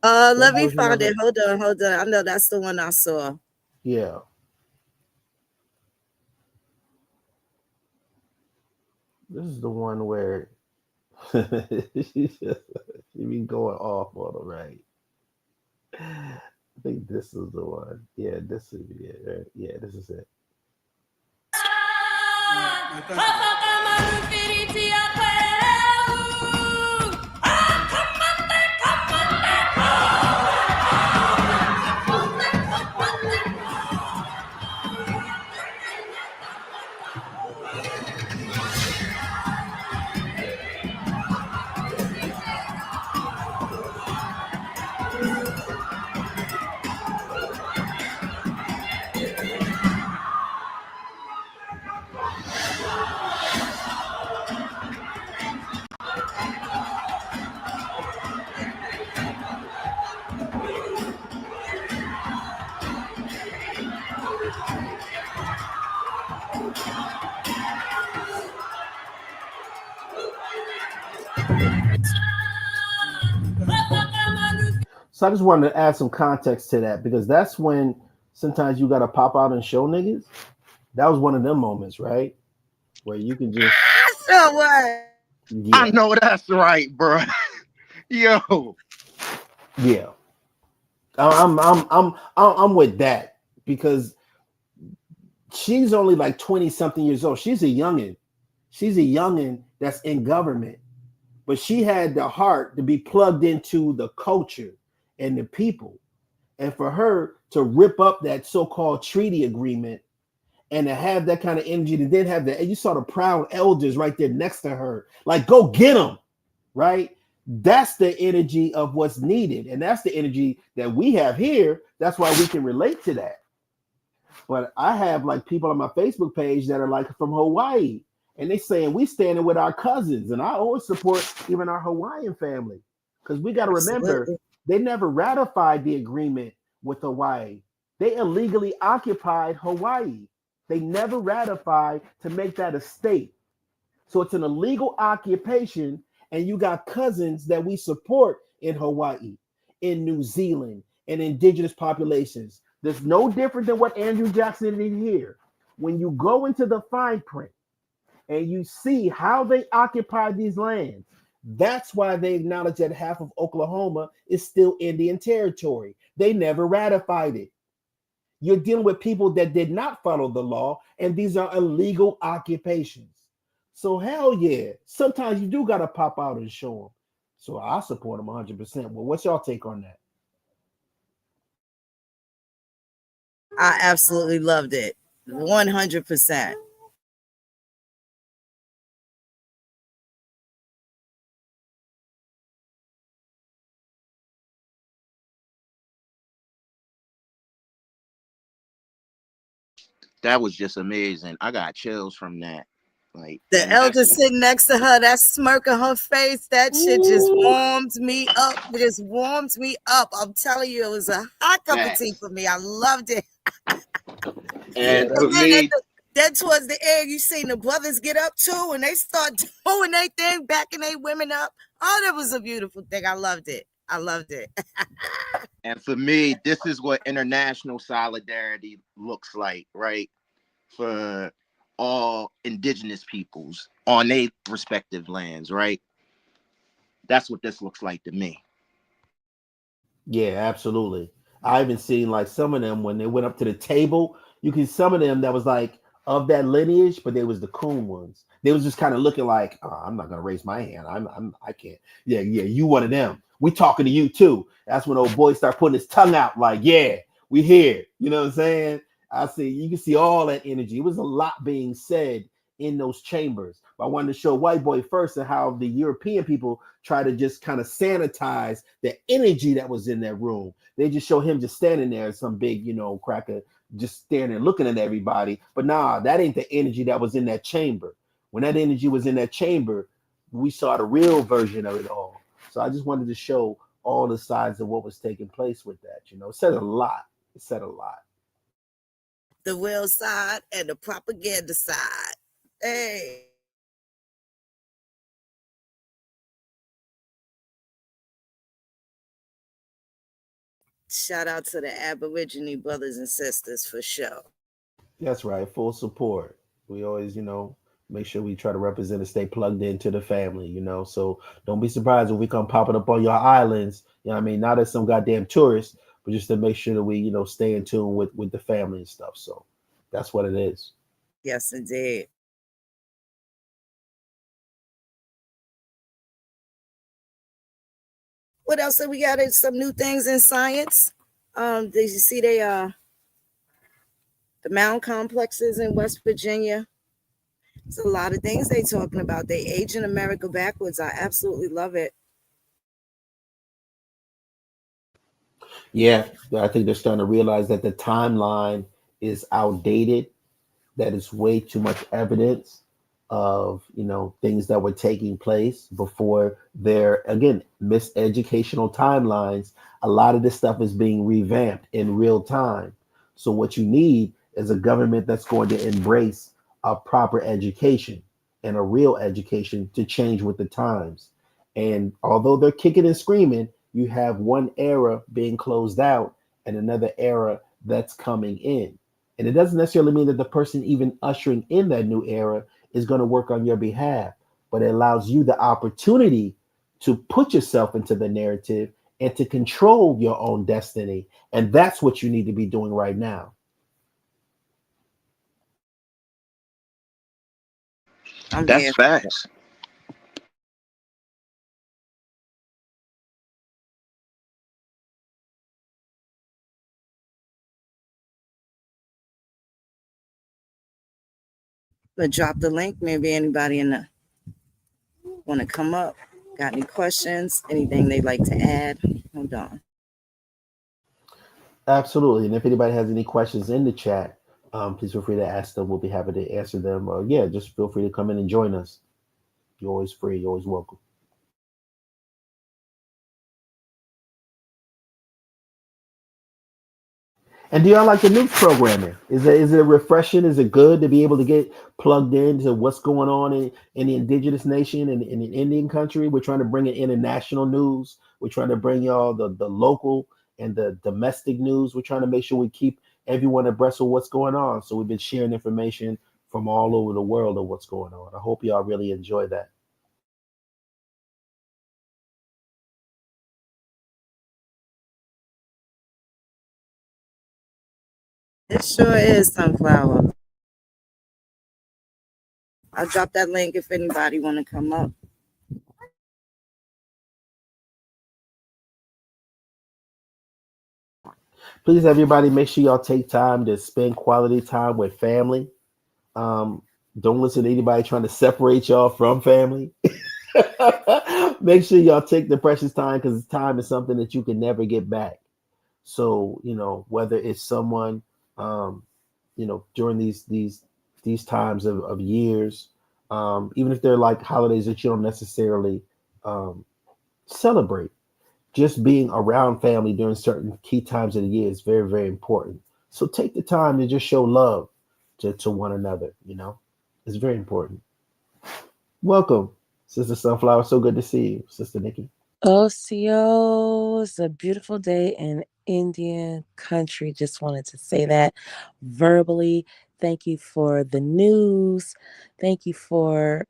Speaker 1: Let me
Speaker 2: version
Speaker 1: find
Speaker 2: of
Speaker 1: it.
Speaker 2: it?
Speaker 1: Hold on. I know that's the one I saw.
Speaker 2: Yeah. This is the one where she be going off on them, right? I think this is the one. Yeah, this is it. Right? Yeah, this is it. So I just wanted to add some context to that because that's when sometimes you got to pop out and show niggas. That was one of them moments, right? Where you can just,
Speaker 1: So what?
Speaker 2: yeah,
Speaker 3: I know that's right, bro. Yo,
Speaker 2: yeah. I'm with that because she's only like 20 something years old. She's a youngin. She's a youngin that's in government, but she had the heart to be plugged into the culture and the people. And for her to rip up that so-called treaty agreement and to have that kind of energy, to then have that, and you saw the proud elders right there next to her, like, go get them, right? That's the energy of what's needed. And that's the energy that we have here. That's why we can relate to that. But I have like people on my Facebook page that are like from Hawaii, and they saying we standing with our cousins, and I always support even our Hawaiian family because we got to remember
Speaker 1: Absolutely.
Speaker 2: they never ratified the agreement with Hawaii. They illegally occupied Hawaii. They never ratified to make that a state. So it's an illegal occupation, and you got cousins that we support in Hawaii, in New Zealand, and indigenous populations. There's no different than what Andrew Jackson did here. When you go into the fine print and you see how they occupied these lands, that's why they acknowledge that half of Oklahoma is still Indian territory. They never ratified it. You're dealing with people that did not follow the law, and these are illegal occupations. So hell yeah, sometimes you do gotta pop out and show them. So I support them 100%. Well, what's y'all take on that?
Speaker 1: I absolutely loved it. 100%.
Speaker 3: that was just amazing. I got chills from that. Like,
Speaker 1: The
Speaker 3: and
Speaker 1: elder
Speaker 3: that's
Speaker 1: sitting next to her, that smirk on her face, that shit just
Speaker 2: Ooh,
Speaker 1: warmed me up. It just warmed me up. I'm telling you, it was a hot cup of tea
Speaker 3: facts.
Speaker 1: for me. I loved it.
Speaker 2: yeah,
Speaker 3: And
Speaker 1: And
Speaker 3: for
Speaker 2: that,
Speaker 1: then
Speaker 3: me,
Speaker 1: then towards the end, you seen the brothers get up too, and they start doing their thing, backing their women up. Oh, that was a beautiful thing. I loved it. I loved it.
Speaker 3: this is what international solidarity looks like, right? For all indigenous peoples on their respective lands, right? That's what this looks like to me.
Speaker 2: yeah, absolutely. I even seen like some of them when they went up to the table. You can some of them that was like of that lineage, but they was the coon ones. They was just kind of looking like, oh, I'm not gonna raise my hand. I can't. Yeah, yeah, you one of them. We talking to you too. That's when old boy start putting his tongue out, like, yeah, we here. You know what I'm saying? I see. You can see all that energy. It was a lot being said in those chambers. But I wanted to show white boy first and how the European people try to just kind of sanitize the energy that was in that room. They just show him just standing there, some big, cracker, just standing there looking at everybody. But nah, that ain't the energy that was in that chamber. When that energy was in that chamber, we saw the real version of it all. So I just wanted to show all the sides of what was taking place with that. It said a lot. It said a lot.
Speaker 1: The real side and the propaganda side. Hey. Shout out to the Aborigine brothers and sisters for sure.
Speaker 2: That's right. Full support. We always, make sure we try to represent and stay plugged into the family, So don't be surprised if we come popping up on your islands. You know what I mean? Not as some goddamn tourists, but just to make sure that we, stay in tune with the family and stuff. So that's what it is.
Speaker 1: Yes, indeed. What else have we got? Some new things in science. Did you see the mound complexes in West Virginia? There's a lot of things they talking about. They aging America backwards. I absolutely love it.
Speaker 2: Yeah, I think they're starting to realize that the timeline is outdated, that is way too much evidence of things that were taking place before their again miseducational timelines. A lot of this stuff is being revamped in real time. So what you need is a government that's going to embrace a proper education and a real education to change with the times. And although they're kicking and screaming, you have one era being closed out and another era that's coming in. And it doesn't necessarily mean that the person even ushering in that new era is going to work on your behalf, but it allows you the opportunity to put yourself into the narrative and to control your own destiny. And that's what you need to be doing right now.
Speaker 1: I'm
Speaker 3: That's
Speaker 1: here.
Speaker 3: facts.
Speaker 1: But drop the link. Maybe anybody in the want to come up, got any questions, anything they'd like to add? Hold on.
Speaker 2: Absolutely. And if anybody has any questions in the chat, please feel free to ask them. We'll be happy to answer them. Or yeah, just feel free to come in and join us. You're always free. You're always welcome. And do y'all like the news programming? Is it refreshing? Is it good to be able to get plugged into what's going on in the Indigenous nation and in the Indian country? We're trying to bring in international news. We're trying to bring y'all the local and the domestic news. We're trying to make sure we keep everyone abreast of what's going on. So we've been sharing information from all over the world of what's going on. I hope y'all really enjoy that.
Speaker 1: It sure is Sunflower. I'll drop that link if anybody want to come up.
Speaker 2: Please, everybody, make sure y'all take time to spend quality time with family. Um, don't listen to anybody trying to separate y'all from family. Make sure y'all take the precious time because time is something that you can never get back. So, whether it's someone, during these times of years, even if they're like holidays that you don't necessarily um, celebrate, just being around family during certain key times of the year is very, very important. So take the time to just show love to one another, It's very important. Welcome, Sister Sunflower. So good to see you, Sister Nikki.
Speaker 8: OCO, it's a beautiful day in Indian country. Just wanted to say that verbally. Thank you for the news. Thank you for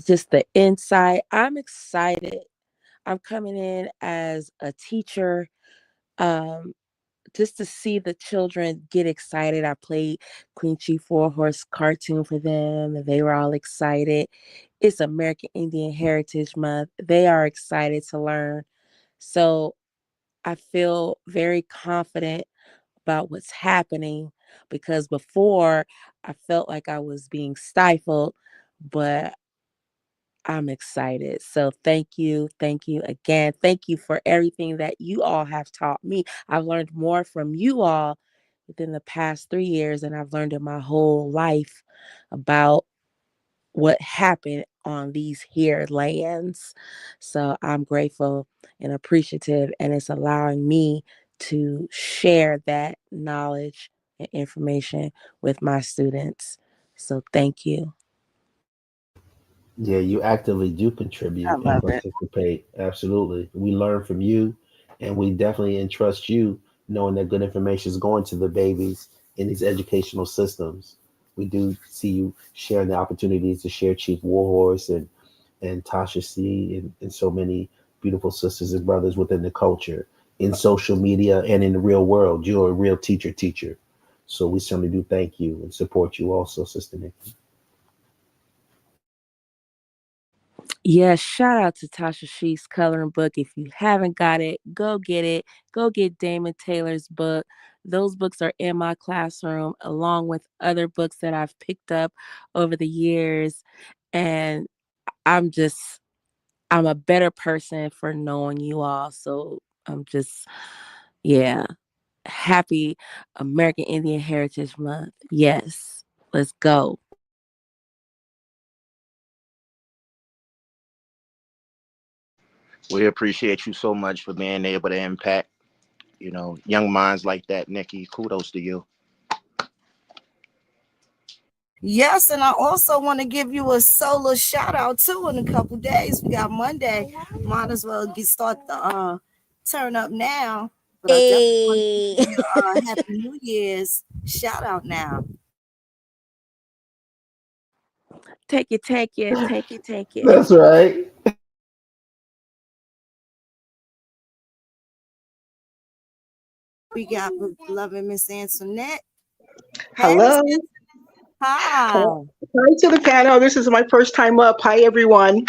Speaker 8: just the insight. I'm excited. I'm coming in as a teacher. Um, just to see the children get excited. I played Queen Chief Four Horse cartoon for them, and they were all excited. It's American Indian Heritage Month. They are excited to learn. So I feel very confident about what's happening because before I felt like I was being stifled, but I'm excited. So thank you. Thank you again. Thank you for everything that you all have taught me. I've learned more from you all within the past 3 years than I've learned in my whole life about what happened on these here lands. So I'm grateful and appreciative, and it's allowing me to share that knowledge and information with my students. So thank you.
Speaker 2: Yeah, you actively do
Speaker 1: I
Speaker 2: contribute and
Speaker 1: love it.
Speaker 2: participate. Absolutely. We learn from you, and we definitely entrust you knowing that good information is going to the babies in these educational systems. We do see you sharing the opportunities to share Chief Warhorse and Tasha C and so many beautiful sisters and brothers within the culture, in social media and in the real world. You're a real teacher. So we certainly do thank you and support you also, Sister Nikki.
Speaker 8: Yeah, shout out to Tasha Sheets coloring book. If you haven't got it, go get it. Go get Damon Taylor's book. Those books are in my classroom along with other books that I've picked up over the years. And I'm just, I'm a better person for knowing you all. So I'm just, yeah, happy American Indian Heritage Month. Yes, let's go.
Speaker 3: We appreciate you so much for being able to impact, young minds like that, Nikki. Kudos to you.
Speaker 1: Yes, and I also want to give you a solo shout out too. In a couple days, we got Monday. Might as well start turn up now, but I definitely want
Speaker 8: Hey.
Speaker 1: to give you a Happy New Year's shout out now.
Speaker 8: Take it, take it, take it, take it.
Speaker 2: That's right.
Speaker 1: We got beloved Miss Antoinette. Hey, Miss
Speaker 9: Hello.
Speaker 1: Antoinette. Hi.
Speaker 9: Hi to the panel. This is my first time up. Hi, everyone.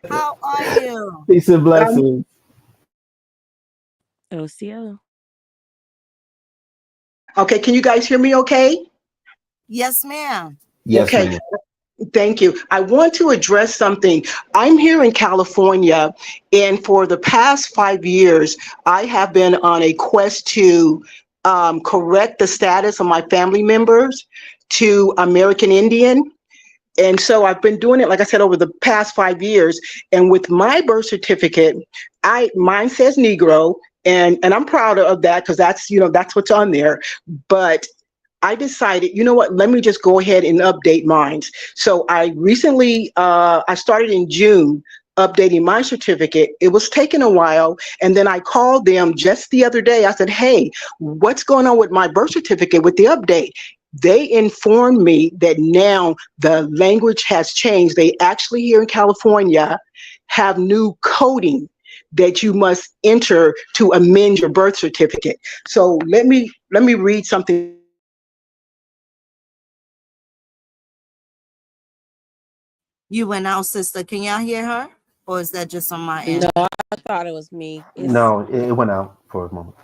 Speaker 1: How are you?
Speaker 2: Peace and
Speaker 9: Um,
Speaker 2: blessings.
Speaker 8: OCO.
Speaker 9: okay, can you guys hear me okay?
Speaker 1: Yes, ma'am.
Speaker 2: Yes,
Speaker 9: Okay,
Speaker 2: ma'am.
Speaker 9: thank you. I want to address something. I'm here in California, and for the past 5 years, I have been on a quest to correct the status of my family members to American Indian. And so I've been doing it, like I said, over the past 5 years. And with my birth certificate, mine says Negro, and I'm proud of that because that's what's on there. But I decided, you know what, let me just go ahead and update mine. So I recently, I started in June updating my certificate. It was taking a while. And then I called them just the other day. I said, hey, what's going on with my birth certificate with the update? They informed me that now the language has changed. They actually here in California have new coding that you must enter to amend your birth certificate. So let me read something.
Speaker 1: You went out, sister. Can y'all hear her? Or is that just on my end?
Speaker 8: No, I thought it was me.
Speaker 2: No, it went out for a moment.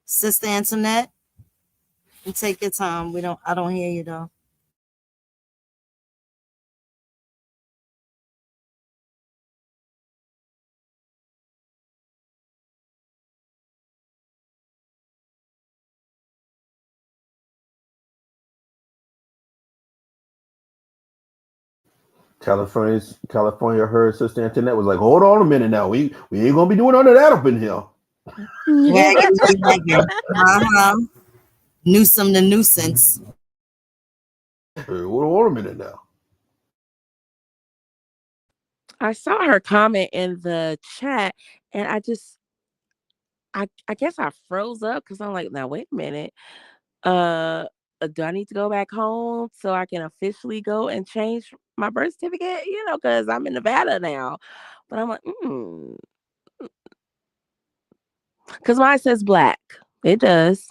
Speaker 1: Sister Antoinette, you take your time. I don't hear you though.
Speaker 2: California heard Sister Antoinette was like, hold on a minute now. We ain't gonna be doing none of that up in here.
Speaker 1: Wagging. Uh-huh. Newsome the nuisance.
Speaker 2: Hey, hold on a minute now.
Speaker 8: I saw her comment in the chat, and I guess I froze up because I'm like, now wait a minute. Do I need to go back home so I can officially go and change my birth certificate? Because I'm in Nevada now. But I'm like, because mine says black. It does.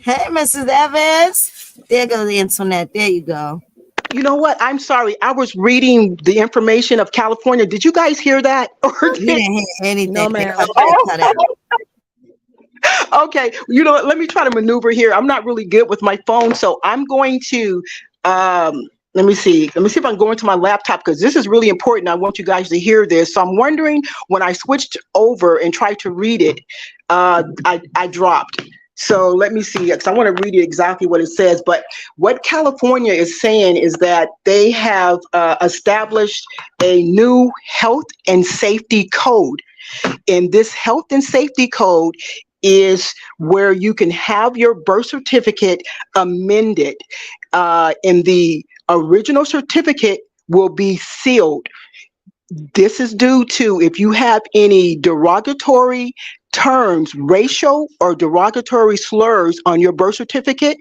Speaker 1: Hey, Mrs. Evans. There goes the internet. There you go.
Speaker 9: You know what? I'm sorry. I was reading the information of California. Did you guys hear that?
Speaker 1: We didn't hear anything.
Speaker 8: No,
Speaker 1: It
Speaker 8: ma'am.
Speaker 1: cut out.
Speaker 9: Okay. You know what? Let me try to maneuver here. I'm not really good with my phone, so I'm going to let me see. Let me see if I can go into my laptop because this is really important. I want you guys to hear this. So I'm wondering when I switched over and tried to read it, I dropped. So let me see, because I want to read it exactly what it says. But what California is saying is that they have established a new health and safety code. And this health and safety code is where you can have your birth certificate amended. And the original certificate will be sealed. This is due to if you have any derogatory terms, racial or derogatory slurs on your birth certificate.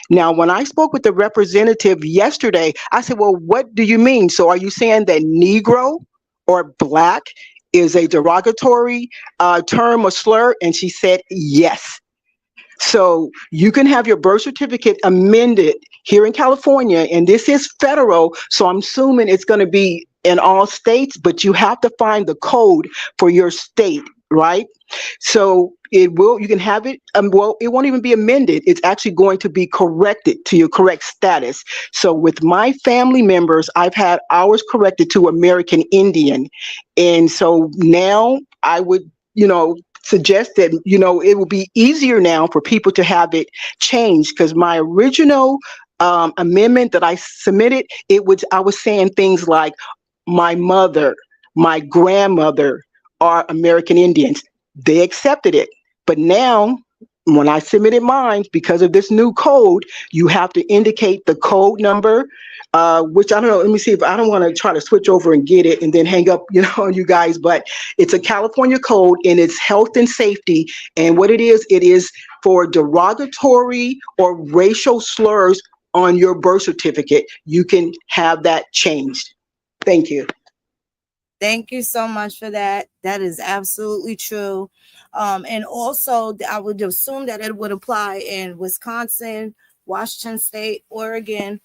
Speaker 9: Now, when I spoke with the representative yesterday, I said, well, what do you mean? So are you saying that Negro or black is a derogatory term or slur? And she said, yes. So you can have your birth certificate amended here in California, and this is federal, so I'm assuming it's going to be in all states, but you have to find the code for your state right? So you can have it, well, it won't even be amended. It's actually going to be corrected to your correct status. So with my family members, I've had ours corrected to American Indian. And so now I would, suggest that, it will be easier now for people to have it changed, because my original amendment that I submitted, I was saying things like my mother, my grandmother are American Indians. They accepted it. But now, when I submitted mine, because of this new code, you have to indicate the code number, which I don't know. Let me see if I don't want to try to switch over and get it and then hang up, on you guys. But it's a California code, and it's health and safety. And what it is for derogatory or racial slurs on your birth certificate. You can have that changed. Thank you.
Speaker 1: Thank you so much for that. That is absolutely true. And also, I would assume that it would apply in Wisconsin, Washington State, Oregon,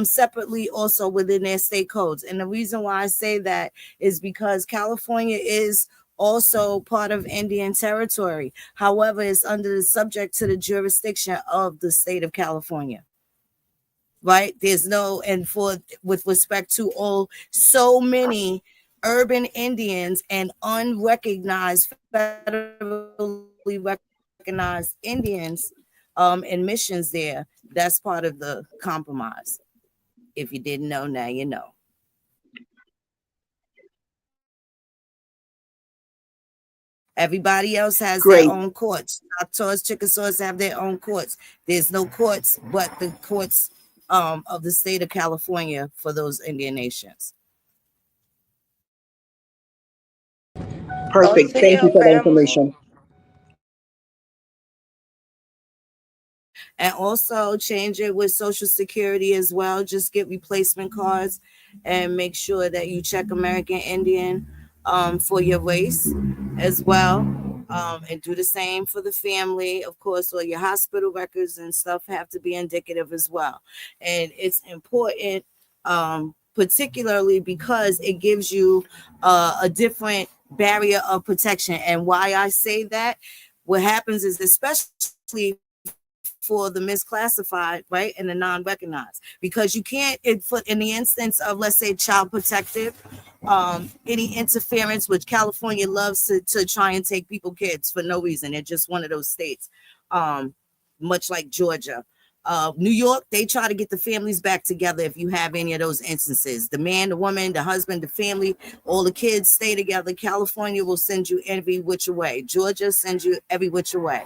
Speaker 1: separately also within their state codes. And the reason why I say that is because California is also part of Indian territory. However, it's subject to the jurisdiction of the state of California. Right? There's no, and with respect to so many urban Indians and unrecognized, federally recognized Indians and missions there, that's part of the compromise. If you didn't know, now you know. Everybody else has
Speaker 9: Great.
Speaker 1: their own courts. Choctaws, Chickasaws have their own courts. There's no courts but the courts of the state of California for those Indian nations.
Speaker 9: Perfect. Thank you for that information.
Speaker 1: And also change it with Social Security as well. Just get replacement cards and make sure that you check American Indian for your race as well. And do the same for the family, of course, or your hospital records and stuff have to be indicative as well. And it's important, particularly because it gives you a different barrier of protection. And why I say that, what happens is, especially for the misclassified, right, and the non-recognized, because you can't, in the instance of, let's say, child protective, any interference, which California loves to try and take people kids for no reason. They're just one of those states, much like Georgia. New York, they try to get the families back together if you have any of those instances. The man, the woman, the husband, the family, all the kids stay together. California will send you every which way. Georgia sends you every which way.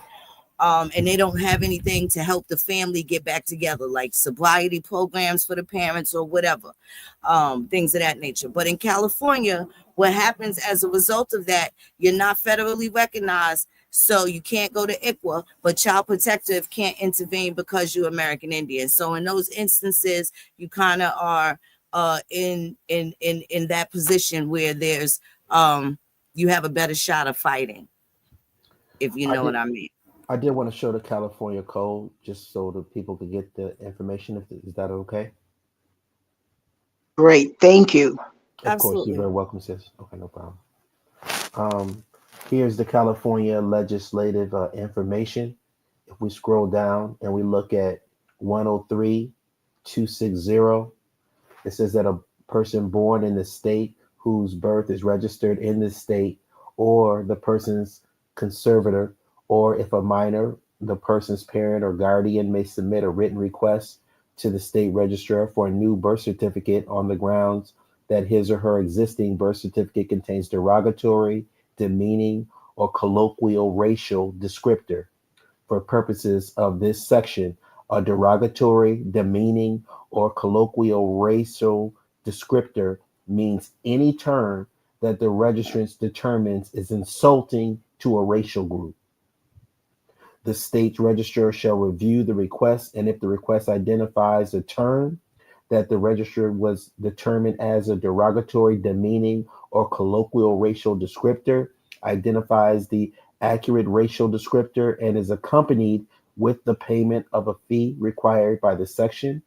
Speaker 1: And they don't have anything to help the family get back together, like sobriety programs for the parents or whatever, things of that nature. But in California, what happens as a result of that, you're not federally recognized, so you can't go to ICWA, but Child Protective can't intervene because you're American Indian. So in those instances, you kind of are in that position where there's you have a better shot of fighting, if you know what I mean.
Speaker 2: I did want to show the California code just so that people could get the information. Is that okay?
Speaker 9: Great. Thank you.
Speaker 2: Of
Speaker 1: Absolutely.
Speaker 2: course, you're very welcome, sis. Okay, no problem. Here's the California legislative information. If we scroll down and we look at 103-260, it says that a person born in the state whose birth is registered in the state, or the person's conservator, or if a minor, the person's parent or guardian may submit a written request to the state registrar for a new birth certificate on the grounds that his or her existing birth certificate contains derogatory, demeaning, or colloquial racial descriptor. For purposes of this section, a derogatory, demeaning, or colloquial racial descriptor means any term that the registrant determines is insulting to a racial group. The state registrar shall review the request, and if the request identifies a term that the registrar was determined as a derogatory, demeaning, or colloquial racial descriptor, identifies the accurate racial descriptor, and is accompanied with the payment of a fee required by the section,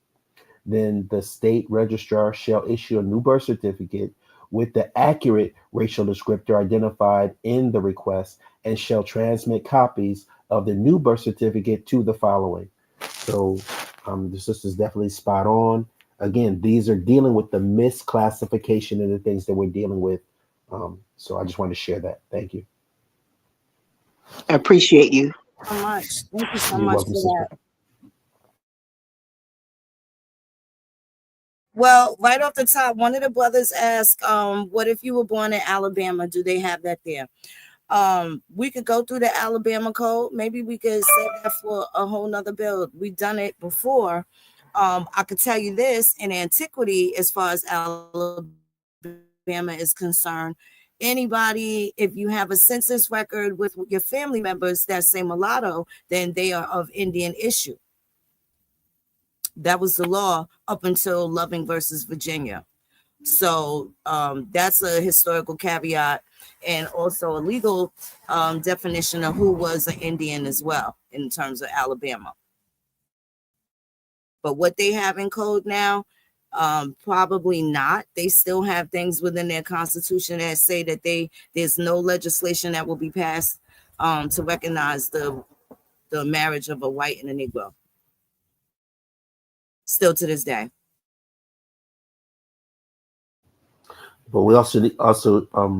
Speaker 2: then the state registrar shall issue a new birth certificate with the accurate racial descriptor identified in the request and shall transmit copies of the new birth certificate to the following. So the sister's definitely spot on. Again, these are dealing with the misclassification of the things that we're dealing with. So I just wanted to share that. Thank you.
Speaker 9: I appreciate you.
Speaker 1: So much. Thank you so
Speaker 2: You're
Speaker 1: much
Speaker 2: welcome,
Speaker 1: for
Speaker 2: sister.
Speaker 1: that. Well, right off the top, one of the brothers asked, what if you were born in Alabama? Do they have that there? We could go through the Alabama code. Maybe we could save that for a whole nother bill. We've done it before. I could tell you this, in antiquity, as far as Alabama is concerned, anybody, if you have a census record with your family members that say mulatto, then they are of Indian issue. That was the law up until Loving versus Virginia. So that's a historical caveat, and also a legal definition of who was an Indian as well in terms of Alabama. But what they have in code now, probably not. They still have things within their constitution that say that there's no legislation that will be passed to recognize the marriage of a white and a Negro. Still to this day.
Speaker 2: But we also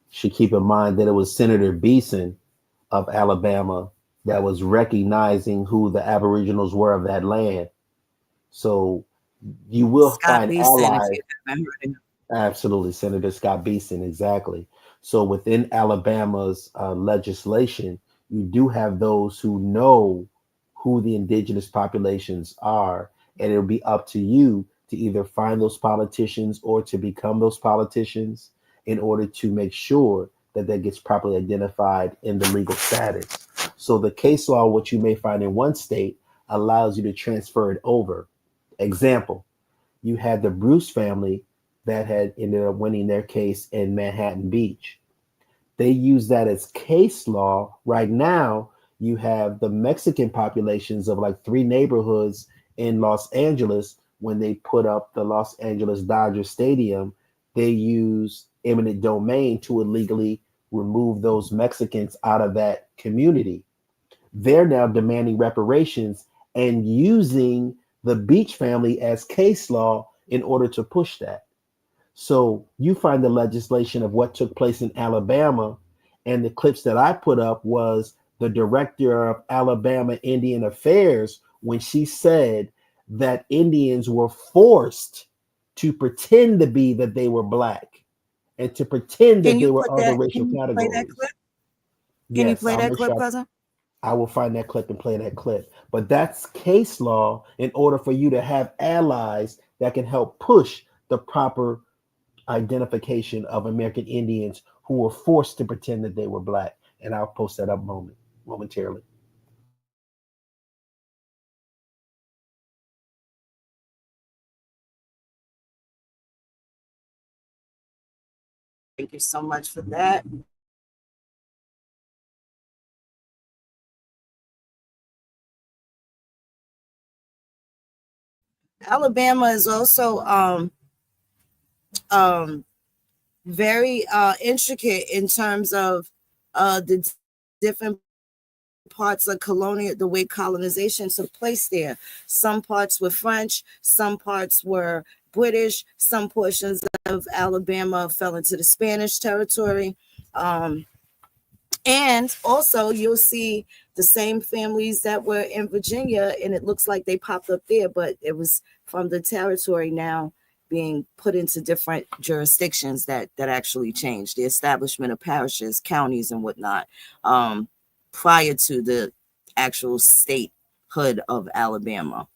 Speaker 2: should keep in mind that it was Senator Beeson of Alabama that was recognizing who the Aboriginals were of that land. So you will
Speaker 1: Scott
Speaker 2: find
Speaker 1: Beeson,
Speaker 2: allies.
Speaker 1: if you haven't heard of him.
Speaker 2: Absolutely, Senator Scott Beeson, exactly. So within Alabama's legislation, you do have those who know who the indigenous populations are, and it'll be up to you to either find those politicians or to become those politicians in order to make sure that that gets properly identified in the legal status. So the case law, what you may find in one state, allows you to transfer it over. Example, you had the Bruce family that had ended up winning their case in Manhattan Beach. They use that as case law. Right now, you have the Mexican populations of like 3 neighborhoods in Los Angeles. When they put up the Los Angeles Dodger Stadium, they use eminent domain to illegally remove those Mexicans out of that community. They're now demanding reparations and using the Beach family as case law in order to push that. So you find the legislation of what took place in Alabama, and the clips that I put up was the director of Alabama Indian Affairs when she said that Indians were forced to pretend to be that they were black and to pretend that
Speaker 1: Can
Speaker 2: they
Speaker 1: you
Speaker 2: were
Speaker 1: put
Speaker 2: other
Speaker 1: that?
Speaker 2: racial
Speaker 1: Can you play that
Speaker 2: categories.
Speaker 1: clip? Can you
Speaker 2: Yes,
Speaker 1: play
Speaker 2: I'll
Speaker 1: that
Speaker 2: make
Speaker 1: clip,
Speaker 2: sure
Speaker 1: cousin?
Speaker 2: I will find that clip and play that clip. But that's case law in order for you to have allies that can help push the proper identification of American Indians who were forced to pretend that they were black. And I'll post that up momentarily.
Speaker 1: Thank you so much for that. Alabama is also very intricate in terms of the different parts of colonial, the way colonization took place there. Some parts were French, some parts were British, some portions of Alabama fell into the Spanish territory. And also you'll see the same families that were in Virginia, and it looks like they popped up there, but it was from the territory now being put into different jurisdictions that actually changed the establishment of parishes, counties, and whatnot, prior to the actual statehood of Alabama.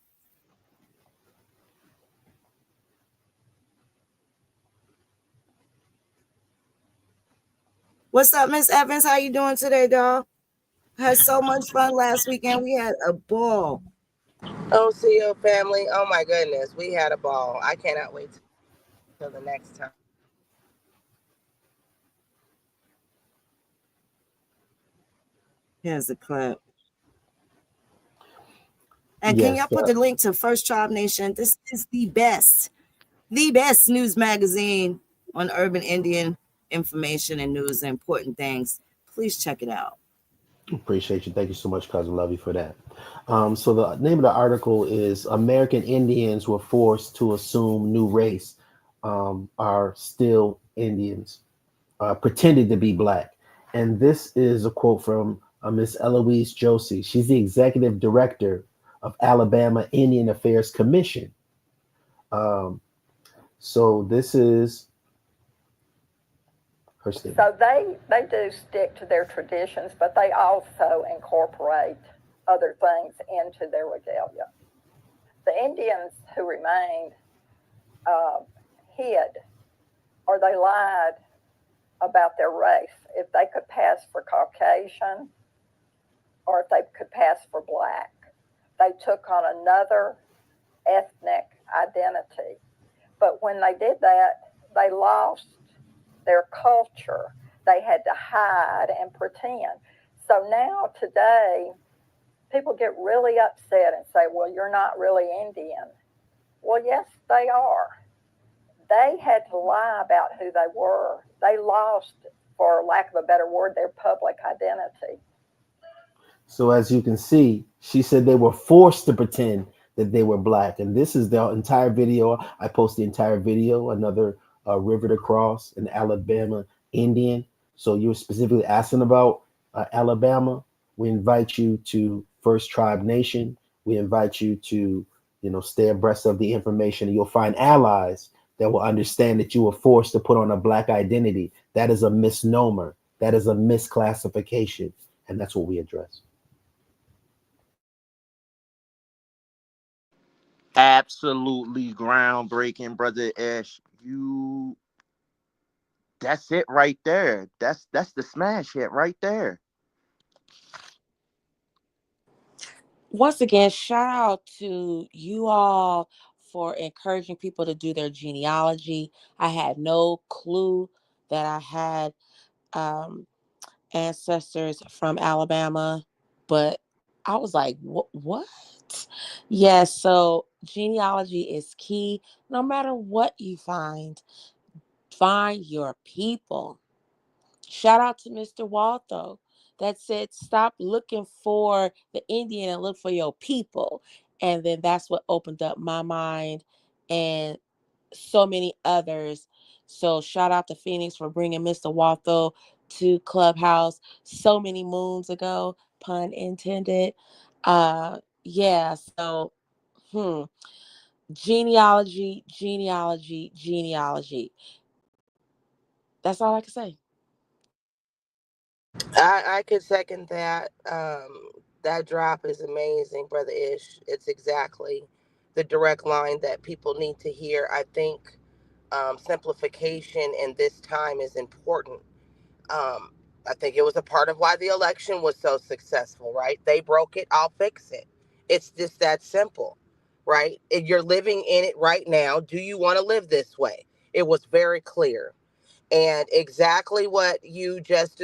Speaker 1: What's up, Miss Evans? How you doing today, dog? Had so much fun last weekend. We had a ball.
Speaker 10: Oh, CEO family. Oh my goodness. We had a ball. I cannot wait till the next time.
Speaker 1: Here's the clip. And can
Speaker 2: Yes,
Speaker 1: y'all put the link to First Tribe Nation? This is the best news magazine on urban Indian information and news and important things. Please check it out.
Speaker 2: Appreciate you. Thank you so much, Cousin Lovey, for that. So the name of the article is American Indians Were Forced to Assume New Race, are still Indians, pretending to be black. And this is a quote from Miss Eloise Josie. She's the executive director of Alabama Indian Affairs Commission. So this is her statement.
Speaker 11: So they do stick to their traditions, but they also incorporate other things into their regalia. The Indians who remained hid, or they lied about their race, if they could pass for Caucasian or if they could pass for black. They took on another ethnic identity. But when they did that, they lost their culture. They had to hide and pretend. So now today, people get really upset and say, well, you're not really Indian. Well, yes, they are. They had to lie about who they were. They lost, for lack of a better word, their public identity.
Speaker 2: So as you can see, she said they were forced to pretend that they were black. And this is the entire video. I post the entire video, another river to cross, an Alabama Indian. So you're specifically asking about Alabama. We invite you to First Tribe Nation. We invite you to, stay abreast of the information. And you'll find allies that will understand that you were forced to put on a black identity. That is a misnomer. That is a misclassification. And that's what we address.
Speaker 3: Absolutely groundbreaking, Brother Ish. That's it right there. That's the smash hit right there.
Speaker 8: Once again, shout out to you all for encouraging people to do their genealogy. I had no clue that I had ancestors from Alabama, but I was like, what? Yeah, so genealogy is key. No matter what you find your people. Shout out to Mr. Waltho that said, stop looking for the Indian and look for your people. And then that's what opened up my mind and so many others. So shout out to Phoenix for bringing Mr. Waltho to Clubhouse so many moons ago, pun intended. Yeah, so genealogy. That's all I can say.
Speaker 10: I could second that. That drop is amazing, Brother Ish. It's exactly the direct line that people need to hear. I think simplification in this time is important. Um, I think it was a part of why the election was so successful, right? They broke it, I'll fix it. It's just that simple, right? If you're living in it right now, do you want to live this way? It was very clear. And exactly what you just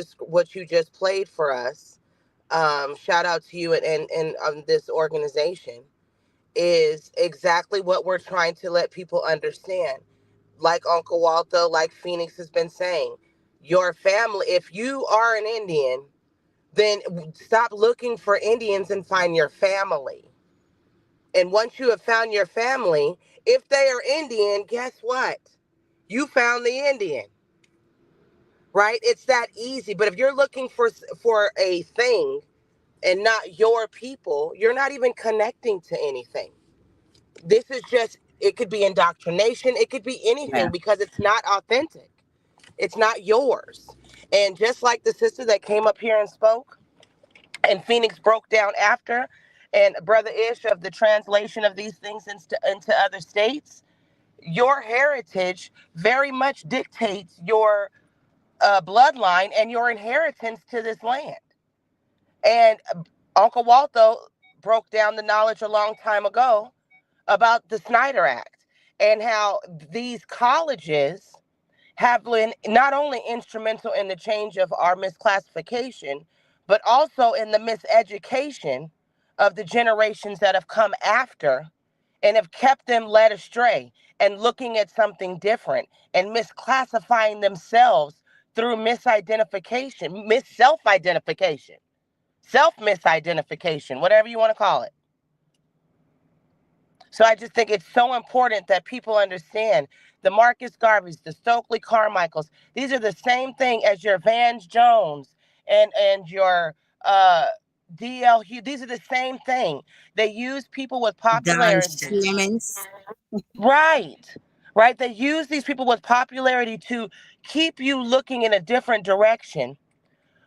Speaker 10: played for us, shout out to you and this organization, is exactly what we're trying to let people understand. Like Uncle Walter, like Phoenix has been saying, your family, if you are an Indian, then stop looking for Indians and find your family. And once you have found your family, if they are Indian, guess what? You found the Indian, right? It's that easy. But if you're looking for a thing and not your people, you're not even connecting to anything. This is just, it could be indoctrination. It could be anything because it's not authentic. It's not yours. And just like the sister that came up here and spoke, and Phoenix broke down after, and Brother Ish of the translation of these things into other states, your heritage very much dictates your bloodline and your inheritance to this land. And Uncle Waldo broke down the knowledge a long time ago about the Snyder Act and how these colleges have been not only instrumental in the change of our misclassification, but also in the miseducation of the generations that have come after and have kept them led astray and looking at something different and misclassifying themselves through misidentification, self-identification, self-misidentification, whatever you want to call it. So I just think it's so important that people understand the Marcus Garveys, the Stokely Carmichaels. These are the same thing as your Vance Jones and your D.L. Hughes. These are the same thing. They use people with
Speaker 1: Don
Speaker 10: popularity.
Speaker 1: Shermans.
Speaker 10: Right. Right. They use these people with popularity to keep you looking in a different direction.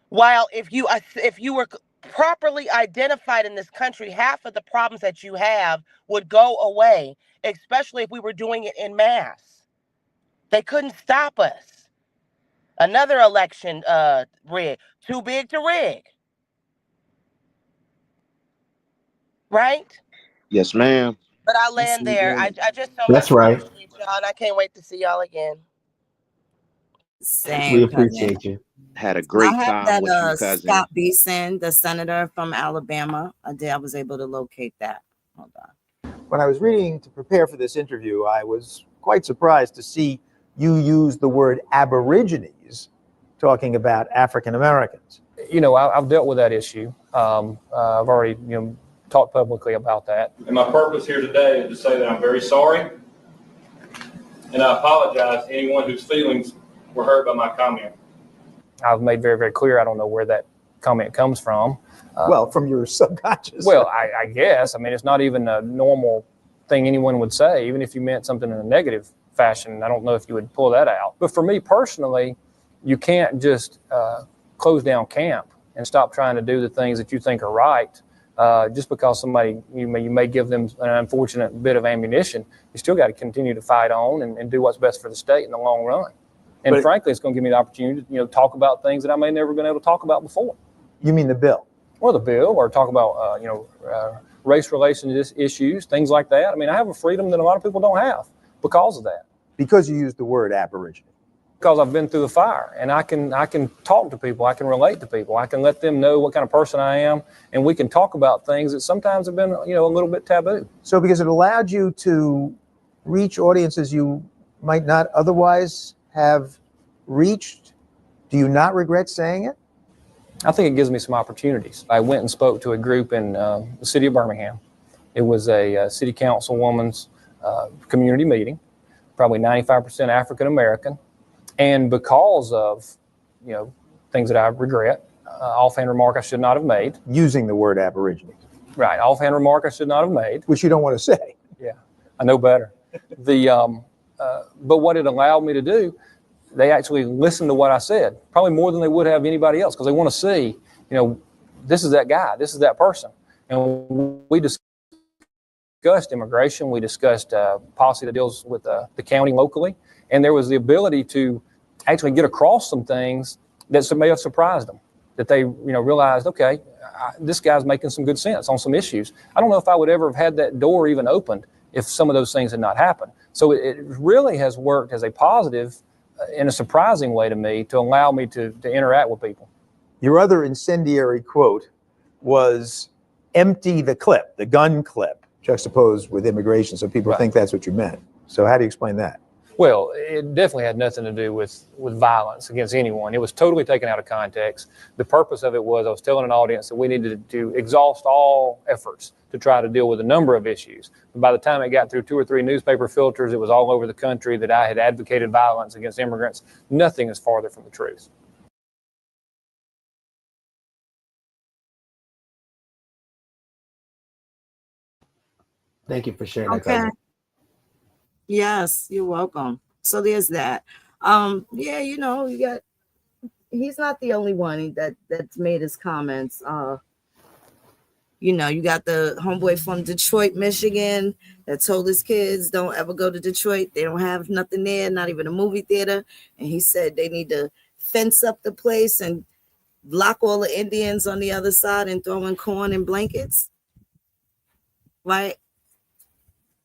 Speaker 10: While if you were properly identified in this country, half of the problems that you have would go away, especially if we were doing it in mass. They couldn't stop us. Another election rig, too big to rig. Right?
Speaker 3: Yes, ma'am.
Speaker 10: But I
Speaker 1: Yes,
Speaker 10: land there.
Speaker 1: indeed.
Speaker 10: I just so
Speaker 2: That's
Speaker 10: much
Speaker 2: right.
Speaker 10: appreciate y'all, and I can't wait to see y'all again.
Speaker 2: We
Speaker 1: Same, cousin.
Speaker 2: appreciate you.
Speaker 3: Had a
Speaker 1: I
Speaker 3: great
Speaker 1: have
Speaker 3: time
Speaker 1: that
Speaker 3: with you, cousin.
Speaker 1: Scott Beeson, the senator from Alabama. I was able to locate that. Hold on.
Speaker 12: When I was reading to prepare for this interview, I was quite surprised to see you use the word Aborigines talking about African Americans.
Speaker 13: You know, I've dealt with that issue. I've already, talked publicly about that.
Speaker 14: And my purpose here today is to say that I'm very sorry, and I apologize to anyone whose feelings were hurt by my comment.
Speaker 13: I've made very, very clear I don't know where that comment comes from.
Speaker 12: Well, from your subconscious.
Speaker 13: Well, I guess. I mean, it's not even a normal thing anyone would say, even if you meant something in a negative fashion. I don't know if you would pull that out. But for me personally, you can't just close down camp and stop trying to do the things that you think are right. Just because somebody, you may give them an unfortunate bit of ammunition, you still got to continue to fight on and do what's best for the state in the long run. And frankly, it's going to give me the opportunity to, talk about things that I may never been able to talk about before.
Speaker 12: You mean the bill?
Speaker 13: Or the bill, or talk about, race relations issues, things like that. I mean, I have a freedom that a lot of people don't have because of that.
Speaker 12: Because you used the word Aborigine.
Speaker 13: Because I've been through the fire, and I can talk to people, I can relate to people, I can let them know what kind of person I am, and we can talk about things that sometimes have been, a little bit taboo.
Speaker 12: So because it allowed you to reach audiences you might not otherwise have reached, do you not regret saying it?
Speaker 13: I think it gives me some opportunities. I went and spoke to a group in the city of Birmingham. It was a city councilwoman's community meeting, probably 95% African American. And because of, things that I regret, offhand remark I should not have made.
Speaker 12: Using the word Aborigine.
Speaker 13: Right, offhand remark I should not have made.
Speaker 12: Which you don't want to say.
Speaker 13: Yeah, I know better. But what it allowed me to do, they actually listened to what I said, probably more than they would have anybody else, because they want to see, this is that guy, this is that person. And we discussed immigration, we discussed policy that deals with the county locally, and there was the ability to actually get across some things that may have surprised them, that they realized, okay, this guy's making some good sense on some issues. I don't know if I would ever have had that door even opened if some of those things had not happened. So it really has worked as a positive in a surprising way to me to allow me to interact with people.
Speaker 12: Your other incendiary quote was empty the clip, the gun clip, juxtaposed with immigration, so people think that's what you meant. So how do you explain that?
Speaker 13: Well, it definitely had nothing to do with violence against anyone. It was totally taken out of context. The purpose of it was I was telling an audience that we needed to exhaust all efforts to try to deal with a number of issues. But by the time it got through 2 or 3 newspaper filters, it was all over the country that I had advocated violence against immigrants. Nothing is farther from the truth.
Speaker 2: Thank you for sharing that,
Speaker 1: Okay.
Speaker 2: cousin.
Speaker 1: Yes, you're welcome. So there's that. He's not the only one that's made his comments. You got the homeboy from Detroit, Michigan, that told his kids don't ever go to Detroit. They don't have nothing there, not even a movie theater. And he said they need to fence up the place and lock all the Indians on the other side and throw in corn and blankets. Right?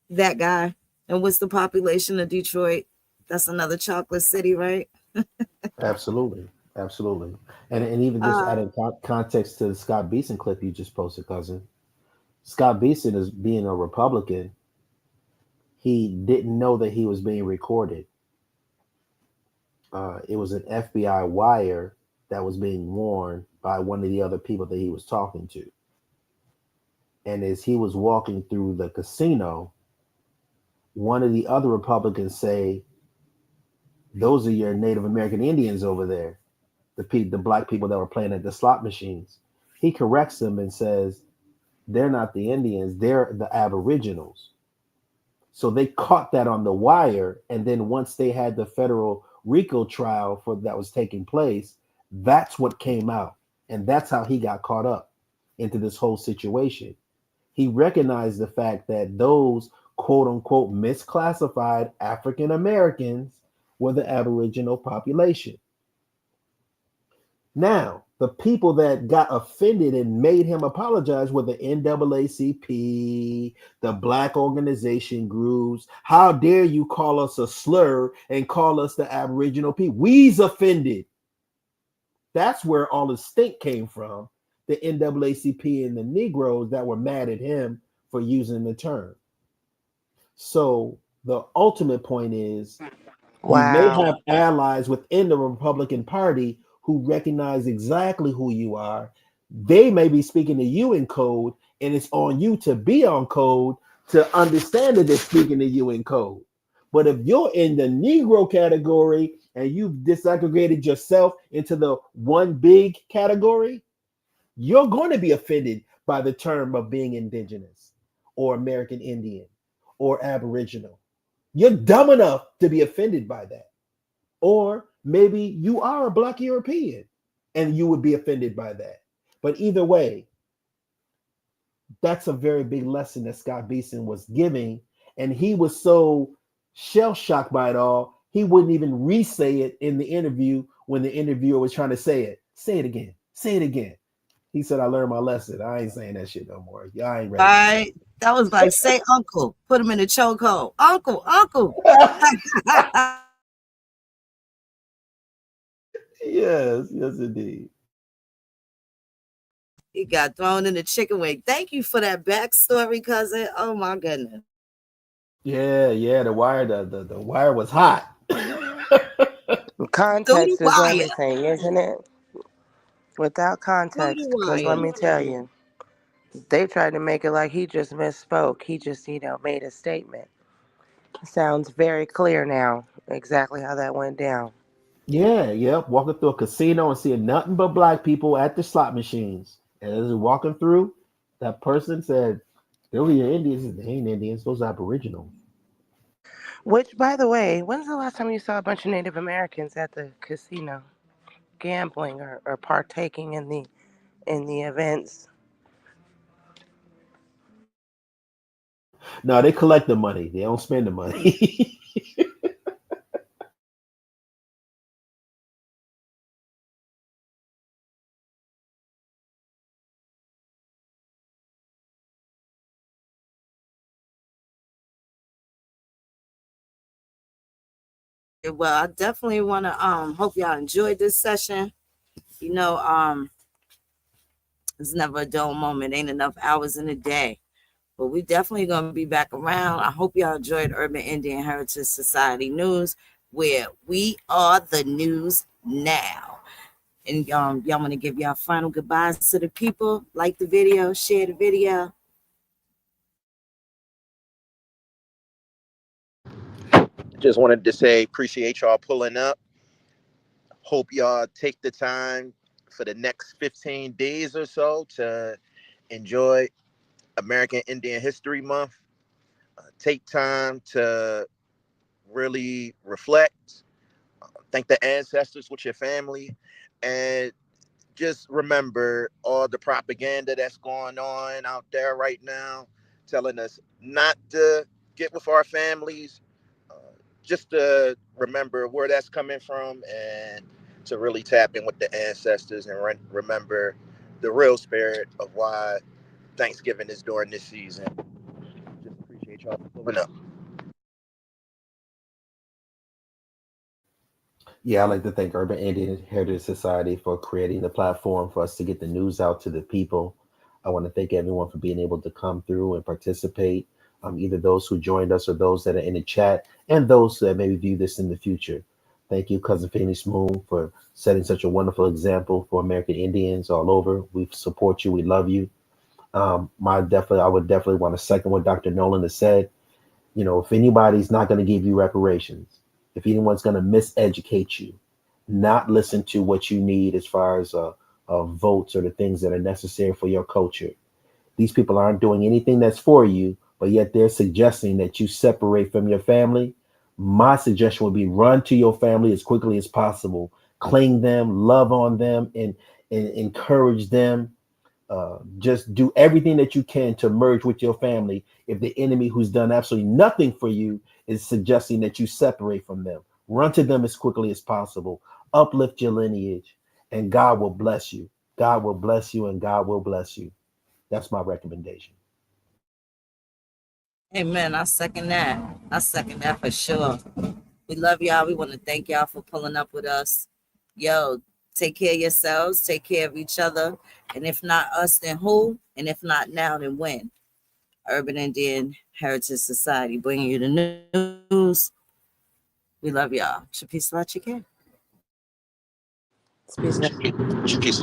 Speaker 1: That guy. And what's the population of Detroit? That's another chocolate city, right?
Speaker 2: Absolutely. And even just adding context to the Scott Beeson clip you just posted, cousin. Scott Beeson is being a Republican he didn't know that he was being recorded. It was an FBI wire that was being worn by one of the other people that he was talking to. And as he was walking through the casino, one of the other Republicans say, "Those are your Native American Indians over there, the black people that were playing at the slot machines." He corrects them and says, "They're not the Indians, they're the Aboriginals." So they caught that on the wire, and then once they had the federal RICO trial for that was taking place, that's what came out, and that's how he got caught up into this whole situation. He recognized the fact that those quote unquote misclassified African Americans were the Aboriginal population. Now, the people that got offended and made him apologize were the NAACP, the black organization groups. How dare you call us a slur and call us the Aboriginal people? We's offended. That's where all the stink came from. The NAACP and the Negroes that were mad at him for using the term. So the ultimate point is you may
Speaker 10: Wow.
Speaker 2: have allies within the Republican Party who recognize exactly who you are. They may be speaking to you in code, and it's on you to be on code to understand that they're speaking to you in code. But if you're in the Negro category and you've disaggregated yourself into the one big category, you're going to be offended by the term of being indigenous or American Indian or Aboriginal. You're dumb enough to be offended by that. Or maybe you are a Black European and you would be offended by that. But either way, that's a very big lesson that Scott Beeson was giving. And he was so shell shocked by it all, he wouldn't even re-say it in the interview when the interviewer was trying to say it. Say it again. Say it again. He said, "I learned my lesson. I ain't saying that shit no more. Y'all ain't ready."
Speaker 1: Right. That was like, say uncle, put him in a chokehold. Uncle, uncle.
Speaker 2: Yes, yes, indeed.
Speaker 1: He got thrown in the chicken wing. Thank you for that backstory, cousin. Oh my goodness.
Speaker 2: Yeah. The wire was hot.
Speaker 1: Through the
Speaker 10: Context is
Speaker 1: wire.
Speaker 10: everything, isn't it? Without
Speaker 1: Through
Speaker 10: context,
Speaker 1: the
Speaker 10: because let
Speaker 1: wire.
Speaker 10: me tell you, they tried to make it like he just misspoke. He just, made a statement. It sounds very clear now exactly how that went down.
Speaker 2: Yeah, yep. Walking through a casino and seeing nothing but black people at the slot machines. And as we're walking through, that person said, "Those are your Indians." They ain't Indians, those are Aboriginals.
Speaker 10: Which, by the way, when's the last time you saw a bunch of Native Americans at the casino gambling or partaking in the events?
Speaker 2: No, they collect the money. They don't spend the money.
Speaker 1: Well, I definitely want to hope y'all enjoyed this session. You know, it's never a dull moment. Ain't enough hours in a day. But we definitely gonna be back around. I hope y'all enjoyed Urban Indian Heritage Society News, where we are the news now. And y'all want to give y'all final goodbyes to the people. Like the video, share the video.
Speaker 3: Just wanted to say appreciate y'all pulling up. Hope y'all take the time for the next 15 days or so to enjoy American Indian History Month. Take time to really reflect, thank the ancestors with your family, and just remember all the propaganda that's going on out there right now, telling us not to get with our families, uh, just to remember where that's coming from and to really tap in with the ancestors and remember the real spirit of why Thanksgiving is during this season. Just appreciate y'all for pulling up.
Speaker 2: Yeah, I'd like to thank Urban Indian Heritage Society for creating the platform for us to get the news out to the people. I want to thank everyone for being able to come through and participate. either those who joined us or those that are in the chat, and those that maybe view this in the future. Thank you, Cousin Phoenix Moon, for setting such a wonderful example for American Indians all over. We support you. We love you. I would definitely want to second what Dr. Nolan has said. You know, if anybody's not going to give you reparations, if anyone's going to miseducate you, not listen to what you need as far as votes or the things that are necessary for your culture. These people aren't doing anything that's for you, but yet they're suggesting that you separate from your family. My suggestion would be run to your family as quickly as possible, cling them, love on them, and encourage them. Just do everything that you can to merge with your family if the enemy who's done absolutely nothing for you is suggesting that you separate from them. Run to them as quickly as possible. Uplift your lineage, and God will bless you. God will bless you, and God will bless you. That's my recommendation.
Speaker 1: Amen. I second that. I second that for sure. We love y'all. We want to thank y'all for pulling up with us. Yo, take care of yourselves. Take care of each other. And if not us, then who? And if not now, then when? Urban Indian Heritage Society bringing you the news. We love y'all. Peace, lot you can.
Speaker 8: Peace.
Speaker 3: Peace,